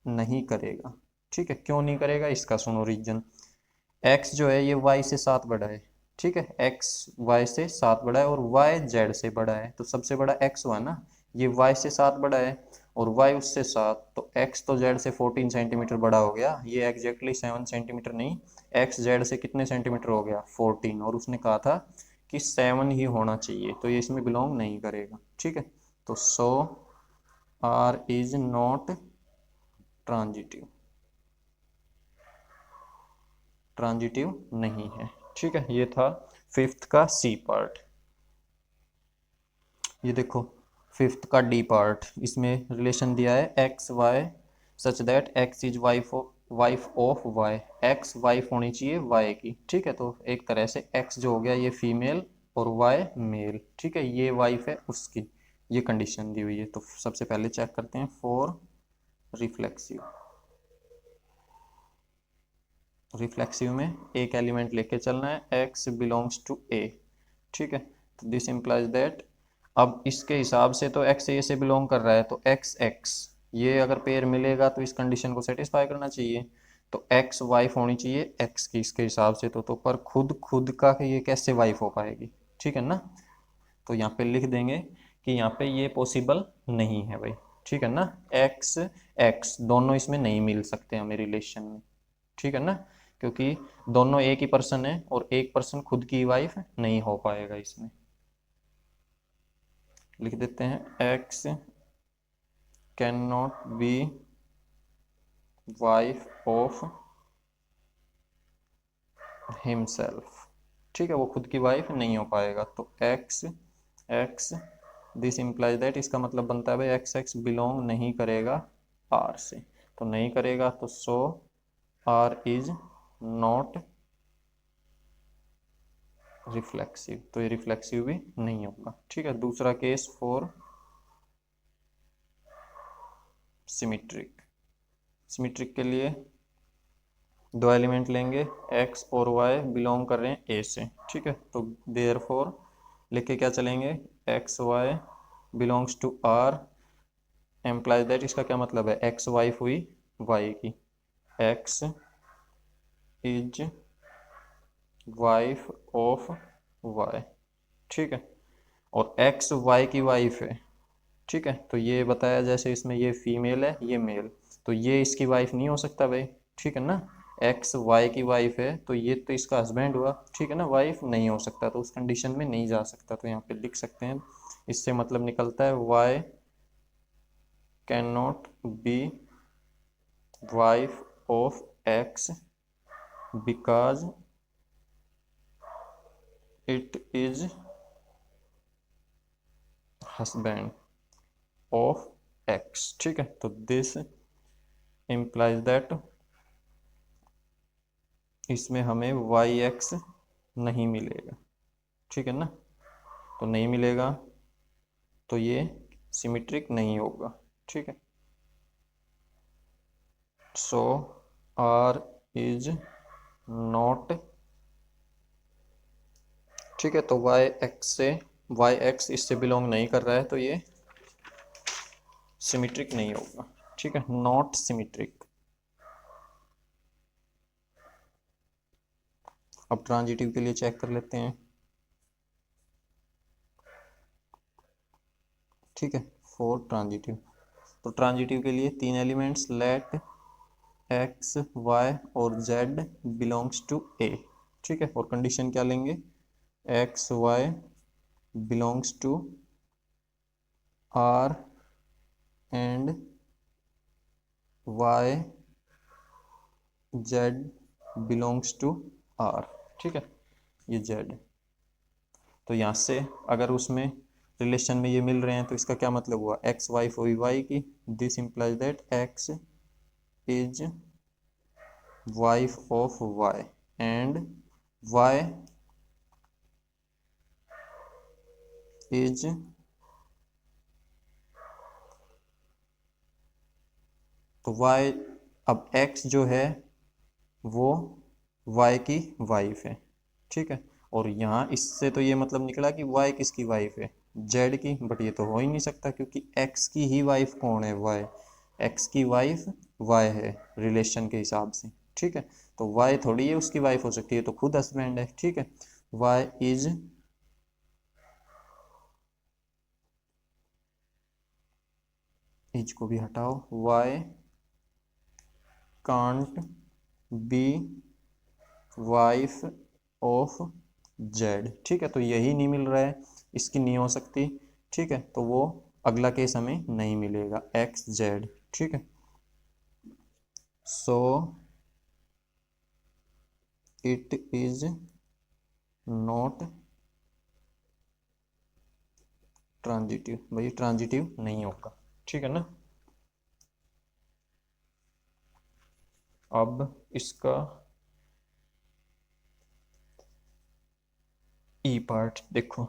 S1: नहीं करेगा। ठीक है, क्यों नहीं करेगा इसका सुनो रीजन। x जो है ये y से 7 बड़ा है। ठीक है, x y से 7 बड़ा है और y z से बड़ा है, तो सबसे बड़ा x हुआ ना, ये y से 7 बड़ा है और y उससे 7, तो x तो z से 14 सेंटीमीटर बड़ा हो गया। ये एग्जैक्टली 7 सेंटीमीटर नहीं, x z से कितने सेंटीमीटर हो गया? 14, और उसने कहा था कि 7 ही होना चाहिए, तो ये इसमें बिलोंग नहीं करेगा। ठीक है, तो सो r is not transitive, transitive नहीं है। ठीक है, ये था फिफ्थ का सी पार्ट। ये देखो फिफ्थ का डी पार्ट, इसमें रिलेशन दिया है x y such that x is wife of y. X wife होनी चाहिए वाई की। ठीक है, तो एक तरह से एक्स जो हो गया ये फीमेल और वाई मेल। ठीक है, ये वाइफ है उसकी, ये कंडीशन दी हुई है। तो सबसे पहले चेक करते हैं फॉर रिफ्लेक्सिव। रिफ्लेक्सिव में एक एलिमेंट लेके चलना है, एक्स बिलोंग्स टू ए। ठीक है, तो दिस इंप्लाइज दैट, अब इसके हिसाब से तो एक्स ए से बिलोंग कर रहा है, तो एक्स एक्स ये अगर पेयर मिलेगा तो इस कंडीशन को सेटिस्फाई करना चाहिए। तो एक्स वाइफ होनी चाहिए एक्स की इसके हिसाब से, तो पर खुद खुद का ये कैसे वाइफ हो पाएगी? ठीक है ना, तो यहाँ पे लिख देंगे कि यहाँ पे ये पॉसिबल नहीं है भाई। ठीक है ना, एक्स एक्स दोनों इसमें नहीं मिल सकते हमें रिलेशन में। ठीक है ना, क्योंकि दोनों एक ही पर्सन है और एक पर्सन खुद की वाइफ नहीं हो पाएगा इसमें। लिख देते हैं x can not be wife of himself. ठीक है, वो खुद की वाइफ नहीं हो पाएगा। तो x x this implies that, इसका मतलब बनता है भाई एक्स एक्स बिलोंग नहीं करेगा आर से। तो नहीं करेगा, तो सो आर इज नॉट रिफ्लेक्सिव, तो ये रिफ्लेक्सिव भी नहीं होगा। ठीक है, दूसरा केस फॉर सिमेट्रिक। सिमेट्रिक के लिए दो एलिमेंट लेंगे, x और y बिलोंग कर रहे हैं a से। ठीक है, तो देयर फोर लेके क्या चलेंगे, x y belongs to r implies that, इसका क्या मतलब है, x वाइफ हुई y की, x is wife of y। ठीक है, और x y की वाइफ है। ठीक है, तो ये बताया जैसे इसमें ये फीमेल है ये मेल, तो ये इसकी वाइफ नहीं हो सकता भाई। ठीक है ना, एक्स वाई की वाइफ है तो ये तो इसका हस्बैंड हुआ। ठीक है ना, वाइफ नहीं हो सकता, तो उस कंडीशन में नहीं जा सकता। तो यहाँ पे लिख सकते हैं, इससे मतलब निकलता है y can not be wife of x because it is husband of x. ठीक है, तो दिस इम्प्लाइज दैट इसमें हमें वाई एक्स नहीं मिलेगा। ठीक है ना, तो नहीं मिलेगा तो ये सिमेट्रिक नहीं होगा। ठीक है, सो आर इज नॉट। ठीक है, तो वाई एक्स इससे बिलोंग नहीं कर रहा है, तो ये सिमेट्रिक नहीं होगा। ठीक है, नॉट सिमेट्रिक। अब ट्रांजिटिव के लिए चेक कर लेते हैं। ठीक है, फॉर ट्रांजिटिव, तो ट्रांजिटिव के लिए 3 एलिमेंट्स लेट एक्स वाई और जेड बिलोंग्स टू ए। ठीक है, और कंडीशन क्या लेंगे, x y belongs to R and y z belongs to R. ठीक है, ये जेड, तो यहाँ से अगर उसमें रिलेशन में ये मिल रहे हैं तो इसका क्या मतलब हुआ, एक्स वाइफ हुई वाई की। This implies that x is wife of y and y is, तो वाई, अब एक्स जो है वो वाई की वाइफ है। ठीक है, और यहाँ इससे तो ये मतलब निकला कि वाई किसकी वाइफ है, जेड की, बट ये तो हो ही नहीं सकता क्योंकि एक्स की ही वाइफ कौन है, वाई। एक्स की वाइफ वाई है रिलेशन के हिसाब से। ठीक है, तो वाई थोड़ी है उसकी वाइफ हो सकती है, तो खुद हस्बैंड है। ठीक है, वाई इज को भी हटाओ, why can't be wife of z. ठीक है, तो यही नहीं मिल रहा है, इसकी नहीं हो सकती। ठीक है, तो वो अगला केस हमें नहीं मिलेगा, एक्स जेड। ठीक है, so it is not transitive, भाई ट्रांजिटिव नहीं होगा। ठीक है ना, अब इसका ई पार्ट देखो,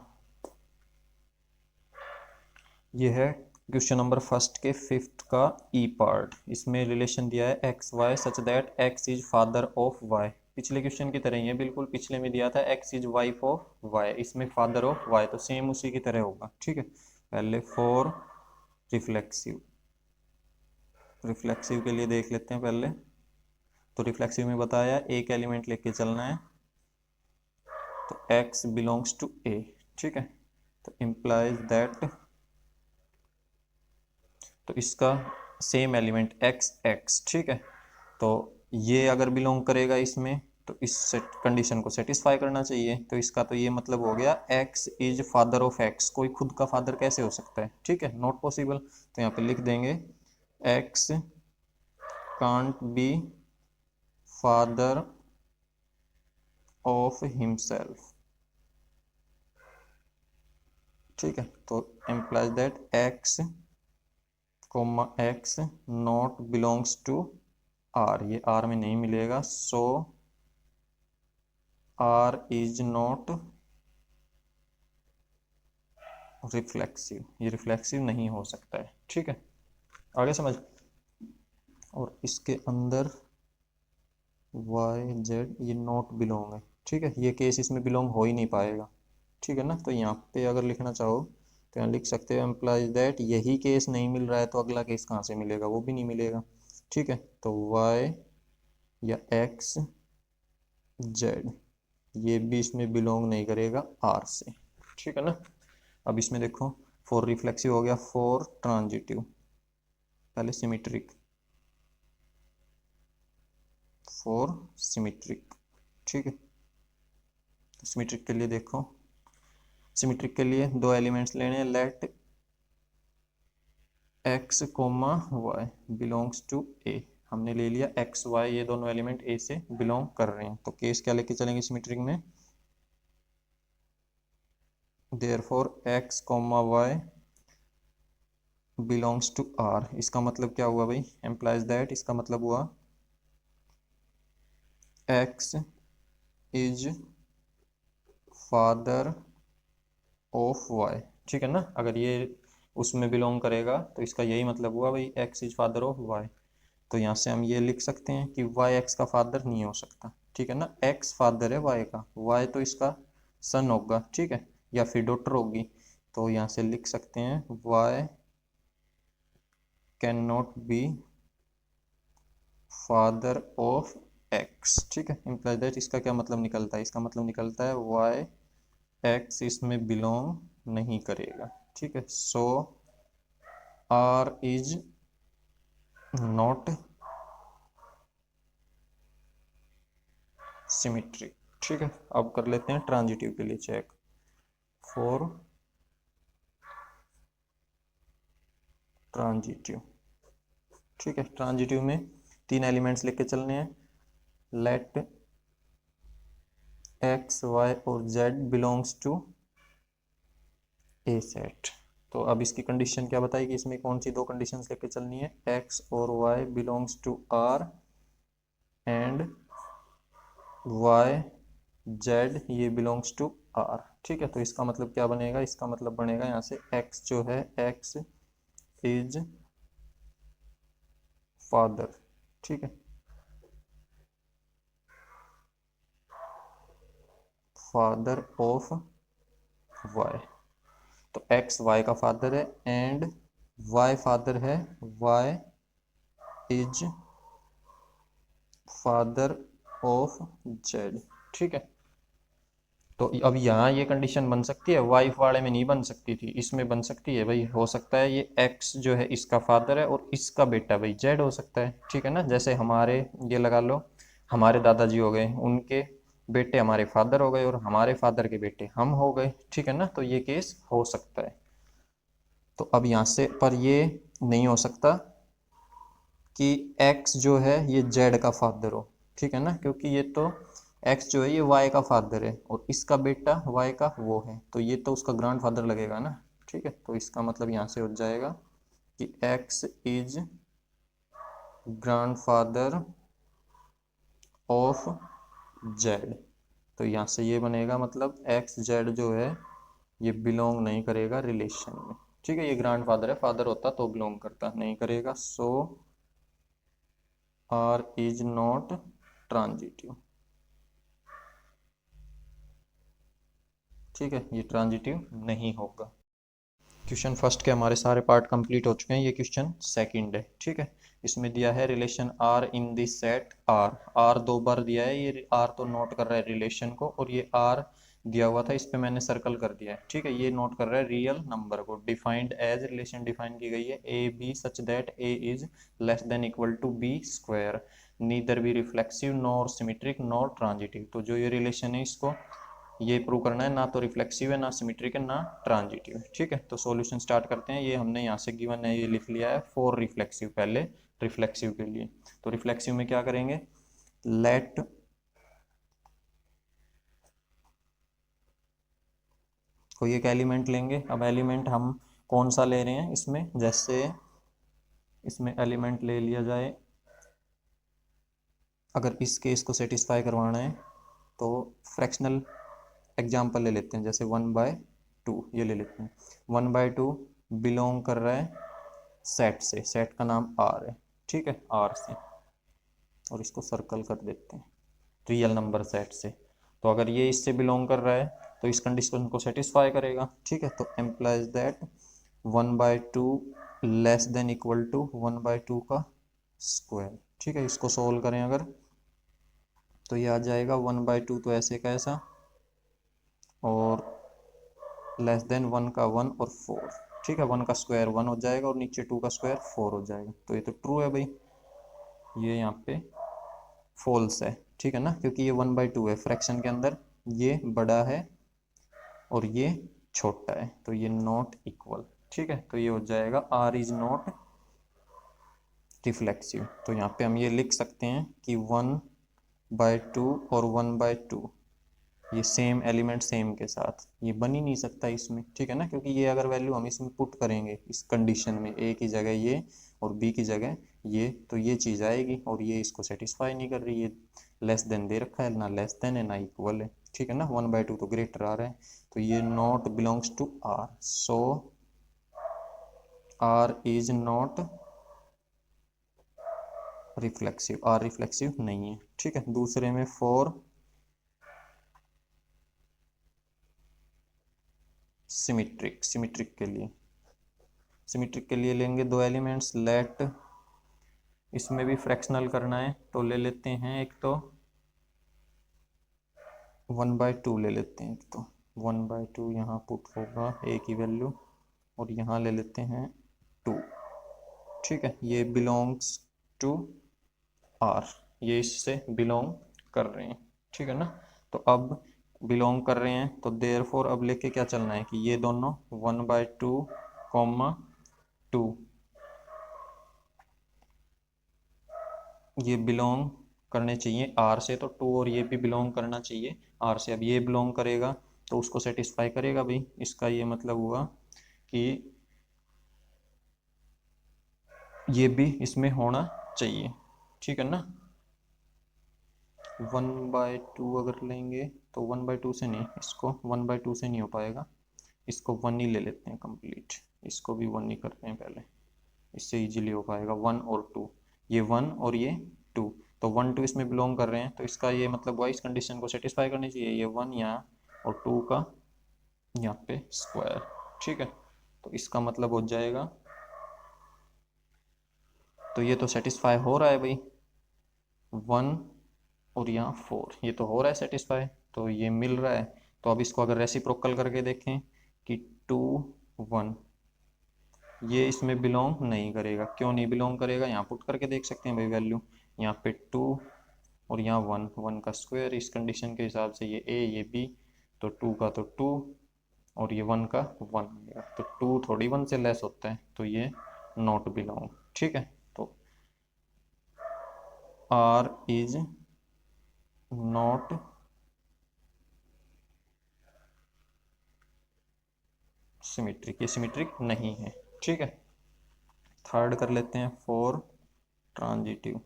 S1: ये है क्वेश्चन नंबर फर्स्ट के फिफ्थ का ई पार्ट। इसमें रिलेशन दिया है x y such that x is father of y. पिछले क्वेश्चन की तरह ही है बिल्कुल, पिछले में दिया था x is wife of y, इसमें फादर ऑफ वाई, तो सेम उसी की तरह होगा। ठीक है, पहले फॉर रिफ्लेक्सिव, रिफ्लेक्सिव के लिए देख लेते हैं पहले। तो रिफ्लेक्सिव में बताया एक एलिमेंट लेके चलना है, तो एक्स बिलोंग्स टू ए। ठीक है, तो इम्प्लाइज दैट, तो इसका सेम एलिमेंट एक्स एक्स। ठीक है, तो ये अगर बिलोंग करेगा इसमें तो इस सेट कंडीशन को सेटिस्फाई करना चाहिए। तो इसका तो ये मतलब हो गया x is father of x, कोई खुद का फादर कैसे हो सकता है। ठीक है, नॉट पॉसिबल, तो यहाँ पे लिख देंगे x can't be father of himself. ठीक है, तो implies that x comma x not belongs to R, ये आर में नहीं मिलेगा, so R is not reflexive, ये रिफ्लेक्सिव नहीं हो सकता है। ठीक है, आगे समझ। और इसके अंदर वाई जेड ये नॉट बिलोंग है। ठीक है, ये केस इसमें बिलोंग हो ही नहीं पाएगा। ठीक है ना, तो यहाँ पे अगर लिखना चाहो तो यहाँ लिख सकते हो एम्प्लाइज दैट यही केस नहीं मिल रहा है तो अगला केस कहाँ से मिलेगा, वो भी नहीं मिलेगा। ठीक है, तो वाई या एक्स जेड ये भी इसमें बिलोंग नहीं करेगा आर से। ठीक है ना, अब इसमें देखो फॉर रिफ्लेक्सिव हो गया, फॉर ट्रांजिटिव पहले सिमेट्रिक, फॉर सिमेट्रिक। ठीक है, तो सिमेट्रिक के लिए देखो, सिमेट्रिक के लिए 2 एलिमेंट्स लेने हैं, let x comma y belongs to A. हमने ले लिया एक्स वाई, ये दोनों एलिमेंट ए से बिलोंग कर रहे हैं, तो केस क्या लेके चलेंगे सिमेट्रिक में, therefore x comma y belongs to R. इसका मतलब क्या हुआ भाई, एम्प्लाइज दैट, इसका मतलब हुआ x is father of y, ठीक है ना। अगर ये उसमें बिलोंग करेगा तो इसका यही मतलब हुआ भाई, x is father of y. तो यहाँ से हम ये लिख सकते हैं कि वाई एक्स का फादर नहीं हो सकता, ठीक है ना। एक्स फादर है वाई का, वाई तो इसका सन होगा, ठीक है, या फिर डॉटर होगी। तो यहाँ से लिख सकते हैं y can not be father of x, ठीक है। इम्प्लाई दैट, इसका क्या मतलब निकलता है, इसका मतलब निकलता है वाई एक्स इसमें बिलोंग नहीं करेगा, ठीक है। सो आर इज नॉट सिमेट्रिक, ठीक है। अब कर लेते हैं ट्रांजिटिव के लिए चेक, फॉर ट्रांजिटिव, ठीक है। ट्रांजिटिव में 3 एलिमेंट्स लेके चलने हैं, लेट एक्स वाई और z belongs to A set. तो अब इसकी कंडीशन क्या बताएगी, इसमें कौन सी 2 कंडीशंस लेके चलनी है, एक्स और y belongs to R and y z ये बिलोंग्स टू आर, ठीक है। तो इसका मतलब क्या बनेगा, इसका मतलब बनेगा यहाँ से एक्स जो है, एक्स इज फादर, ठीक है, फादर ऑफ वाई। तो एक्स वाई का फादर है एंड वाई फादर है, y is father of z, ठीक है। तो अब यहाँ ये कंडीशन बन सकती है, वाइफ वाले में नहीं बन सकती थी, इसमें बन सकती है भाई। हो सकता है ये एक्स जो है इसका फादर है और इसका बेटा भाई जेड हो सकता है, ठीक है ना। जैसे हमारे ये लगा लो, हमारे दादाजी हो गए, उनके बेटे हमारे फादर हो गए और हमारे फादर के बेटे हम हो गए, ठीक है ना। तो ये केस हो सकता है। तो अब यहाँ से पर ये नहीं हो सकता कि एक्स जो है ये जेड का फादर हो, ठीक है ना, क्योंकि ये तो एक्स जो है ये वाई का फादर है और इसका बेटा वाई का वो है, तो ये तो उसका ग्रैंड फादर लगेगा ना, ठीक है। तो इसका मतलब यहाँ से हो जाएगा कि x is grand father of Z. तो यहाँ से ये बनेगा मतलब एक्स जेड जो है ये बिलोंग नहीं करेगा रिलेशन में, ठीक है। ये ग्रैंड फादर है, फादर होता तो बिलोंग करता, नहीं करेगा। सो आर इज नॉट ट्रांजिटिव, ठीक है, ये ट्रांजिटिव नहीं होगा। क्वेश्चन फर्स्ट के हमारे सारे पार्ट कंप्लीट हो चुके हैं, ये क्वेश्चन सेकंड है, ठीक है। इसमें दिया है relation R in this set R, R 2 बार दिया है, ये आर तो नोट कर रहा है रिलेशन को, और ये आर दिया हुआ था इस पे मैंने सर्कल कर दिया है, ठीक है। ये नोट कर रहा है रियल नंबर को, डिफाइंड एज, रिलेशन डिफाइन की गई है a b such that a is less than equal to b square, neither be reflexive nor symmetric nor transitive. तो जो ये रिलेशन है इसको ये प्रूव करना है, ना तो रिफ्लेक्सिव है, ना सिमेट्रिक है, ना ट्रांजिटिव है, ठीक है। तो सॉल्यूशन स्टार्ट करते हैं। ये हमने यहाँ से गिवन है, ये लिख लिया है फॉर रिफ्लेक्सिव, पहले रिफ्लेक्सिव के लिए। तो रिफ्लेक्सिव में क्या करेंगे, लेट कोई एक एलिमेंट लेंगे। अब एलिमेंट हम कौन सा ले रहे हैं इसमें, जैसे इसमें एलिमेंट ले लिया जाए, अगर इस केस को सेटिस्फाई करवाना है तो फ्रैक्शनल एग्जाम्पल ले लेते हैं, जैसे 1/2 ये ले लेते हैं। 1/2 बिलोंग कर रहा है सेट से, सेट का नाम आर है, ठीक है, आर से, और इसको सर्कल कर देते हैं रियल नंबर सेट से। तो अगर ये इससे बिलोंग कर रहा है तो इस कंडीशन को सेटिस्फाई करेगा, ठीक है। तो implies that 1/2 less than equal to 1/2 का स्क्वायर, ठीक है। इसको सोल्व करें अगर, तो ये आ जाएगा 1/2 तो ऐसे का ऐसा, और लेस देन 1 का 1 और 4, ठीक है। 1 का स्क्वायर 1 हो जाएगा और नीचे 2 का स्क्वायर 4 हो जाएगा। तो ये तो ट्रू है भाई, ये यहाँ पे फॉल्स है, ठीक है ना, क्योंकि ये 1/2 है, फ्रैक्शन के अंदर ये बड़ा है और ये छोटा है, तो ये नॉट इक्वल, ठीक है। तो ये हो जाएगा आर इज नॉट रिफ्लेक्सिव। तो यहाँ पे हम ये लिख सकते हैं कि 1/2 और 1/2 ये सेम एलिमेंट सेम के साथ ये बन ही नहीं सकता इसमें, ठीक है ना, क्योंकि ये अगर वैल्यू हम इसमें पुट करेंगे इस कंडीशन में, ए की जगह ये और बी की जगह ये, तो ये चीज़ आएगी और ये इसको सेटिस्फाई नहीं कर रही। ये लेस देन दे रखा है, ना लेस देन है ना इक्वल है, ठीक है ना। 1/2 तो ग्रेटर आ रहा है, तो ये not belongs to R, so R is not reflexive, R reflexive नहीं है, ठीक है। दूसरे में फॉर सिमेट्रिक, सिमेट्रिक के लिए लेंगे दो एलिमेंट्स, लेट इसमें भी फ्रैक्शनल करना है तो ले लेते हैं, एक तो 1/2 ले लेते हैं, एक तो 1/2 यहाँ पुट होगा ए की वैल्यू, और यहाँ ले लेते हैं 2, ठीक है। ये बिलोंग्स टू आर, ये इससे बिलोंग कर रहे हैं, ठीक है ना। तो अब बिलोंग कर रहे हैं तो देयरफॉर अब लेके क्या चलना है कि ये दोनों 1/2 कॉमा 2 ये बिलोंग करने चाहिए आर से, तो 2 और ये भी बिलोंग करना चाहिए आर से। अब ये बिलोंग करेगा तो उसको सेटिस्फाई करेगा भाई, इसका ये मतलब हुआ कि ये भी इसमें होना चाहिए, ठीक है ना। 1/2 अगर लेंगे तो 1/2 से नहीं, इसको 1/2 से नहीं हो पाएगा, इसको 1 ही ले लेते हैं कंप्लीट, इसको भी 1 ही करते हैं पहले, इससे इजीली हो पाएगा। 1 और 2, ये 1 और ये 2, तो 1 2 इसमें बिलोंग कर रहे हैं, तो इसका ये मतलब हुआ इस कंडीशन को सेटिस्फाई करनी चाहिए, ये 1 यहाँ और 2 का यहाँ पे स्क्वायर, ठीक है। तो इसका मतलब हो जाएगा, तो ये तो सेटिस्फाई हो रहा है भाई, 1 और यहाँ 4, ये तो हो रहा है सेटिस्फाई, तो ये मिल रहा है। तो अब इसको अगर रेसिप्रोकल करके देखें कि 2 1, ये इसमें बिलोंग नहीं करेगा, क्यों नहीं बिलोंग करेगा, यहाँ पुट करके देख सकते हैं भाई वैल्यू, यहाँ पे 2 और यहाँ 1, 1 का स्क्वायर, इस कंडीशन के हिसाब से ये ए ये बी, तो 2 का तो 2 और ये 1 का 1 आएगा, तो 2 थोड़ी 1 से लेस होता है, तो ये नॉट बिलोंग, ठीक है। तो आर इज नॉट सिमेट्रिक, ये सिमेट्रिक नहीं है, ठीक है। थर्ड कर लेते हैं फॉर ट्रांजिटिव,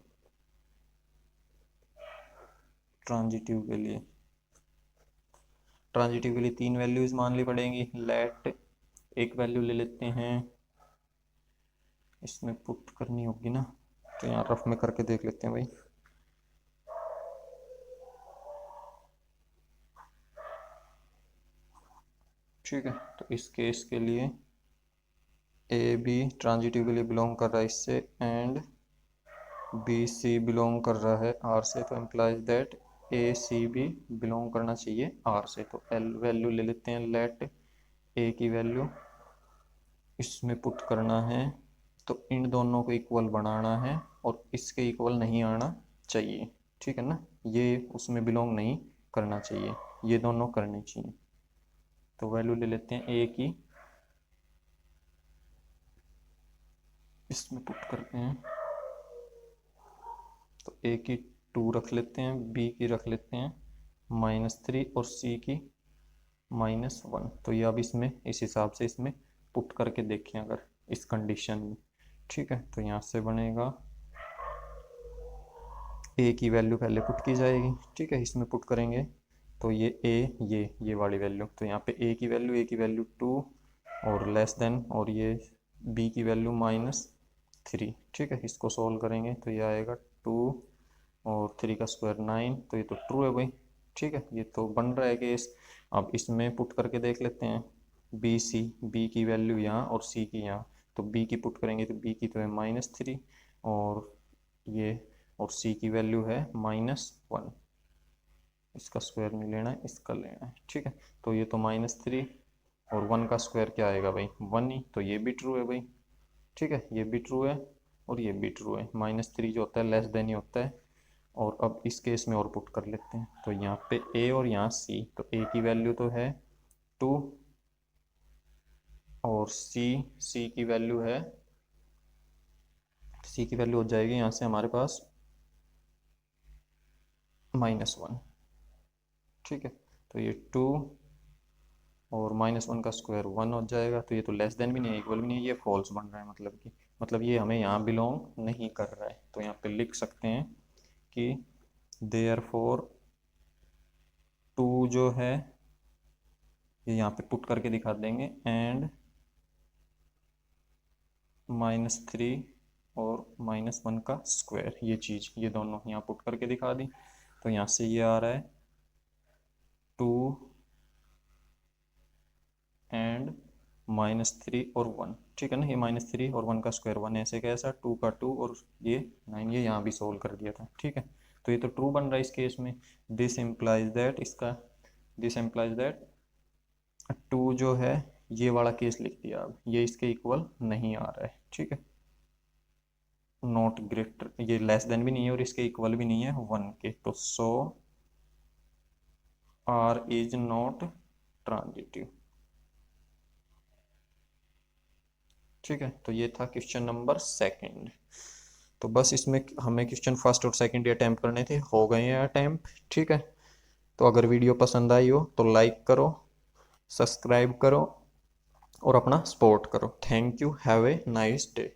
S1: ट्रांजिटिव के लिए, ट्रांजिटिव के लिए 3 वैल्यूज माननी पड़ेंगी। लेट एक वैल्यू ले लेते हैं, इसमें पुट करनी होगी ना, तो यहाँ रफ में करके देख लेते हैं भाई। ठीक है, तो इस केस के लिए ए बी ट्रांजिटिव के लिए बिलोंग कर रहा है इससे, एंड बी सी बिलोंग कर रहा है आर से, तो एम्प्लाइज दैट ए सी भी बिलोंग करना चाहिए आर से। तो एल वैल्यू ले लेते हैं, लेट ए की वैल्यू इसमें पुट करना है, तो इन दोनों को इक्वल बनाना है और इसके इक्वल नहीं आना चाहिए, ठीक है ना। ये उसमें बिलोंग नहीं करना चाहिए, ये दोनों करने चाहिए। तो वैल्यू ले लेते हैं ए की, इसमें पुट करते हैं, तो ए की 2 रख लेते हैं, बी की रख लेते हैं -3 और सी की -1। तो ये अब इसमें इस हिसाब से इसमें पुट करके देखें अगर इस कंडीशन में, ठीक है। तो यहाँ से बनेगा ए की वैल्यू पहले पुट की जाएगी, ठीक है, इसमें पुट करेंगे तो ये ए ये वाली वैल्यू, तो यहाँ पे ए की वैल्यू 2 और लेस देन, और ये बी की वैल्यू -3, ठीक है। इसको सॉल्व करेंगे तो ये आएगा 2 और 3 का स्क्वायर 9, तो ये तो ट्रू है भाई, ठीक है, ये तो बन रहा है केस। अब इसमें पुट करके देख लेते हैं, बी की वैल्यू यहाँ और सी की यहाँ, तो बी की पुट करेंगे तो बी की तो है -3 और ये, और सी की वैल्यू है -1, इसका स्क्वायर नहीं लेना है, इसका लेना है, ठीक है। तो ये तो -3 और 1 का स्क्वायर क्या आएगा भाई, 1 ही, तो ये भी ट्रू है भाई, ठीक है, ये भी ट्रू है और ये भी ट्रू है। -3 जो होता है लेस देन ही होता है। और अब इस केस में और पुट कर लेते हैं, तो यहाँ पे ए और यहाँ सी, तो ए की वैल्यू तो है 2 और सी की वैल्यू है सी की वैल्यू हो जाएगी यहाँ से हमारे पास -1। ठीक है, तो ये 2 और -1 का स्क्वायर 1 हो जाएगा। तो ये तो लेस देन भी नहीं है, इक्वल भी नहीं है, ये फॉल्स बन रहा है, मतलब ये हमें यहाँ बिलोंग नहीं कर रहा है। तो यहाँ पे लिख सकते हैं कि देयरफॉर 2 जो है ये यहाँ पे पुट करके दिखा देंगे, एंड -3 और -1 का स्क्वायर, ये चीज़ ये दोनों यहाँ पुट करके दिखा दी। तो यहाँ से ये आ रहा है 2 एंड -3 और 1। ठीक है ना, ये -3 और 1 का स्क्वायर 1 ऐसे कैसा, 2 का 2 और ये 9, ये यहाँ भी सोल्व कर दिया था। ठीक है, तो ये तो ट्रू बन रहा है इस केस में। दिस इम्प्लाइज दैट, इसका दिस इम्प्लाइज दैट 2 जो है ये वाला केस लिख दिया, अब ये इसके इक्वल नहीं आ रहा है। ठीक है, नॉट ग्रेटर, ये लेस देन भी नहीं है और इसके इक्वल भी नहीं है 1 के, तो सो आर इज नॉट ट्रांजिटिव। ठीक है, तो ये था क्वेश्चन नंबर सेकंड। तो बस इसमें हमें क्वेश्चन फर्स्ट और सेकंड ये अटैम्प्ट करने थे, हो गए हैं अटैम्प्ट। ठीक है, तो अगर वीडियो पसंद आई हो तो लाइक करो, सब्सक्राइब करो और अपना सपोर्ट करो। Thank you, have a nice day.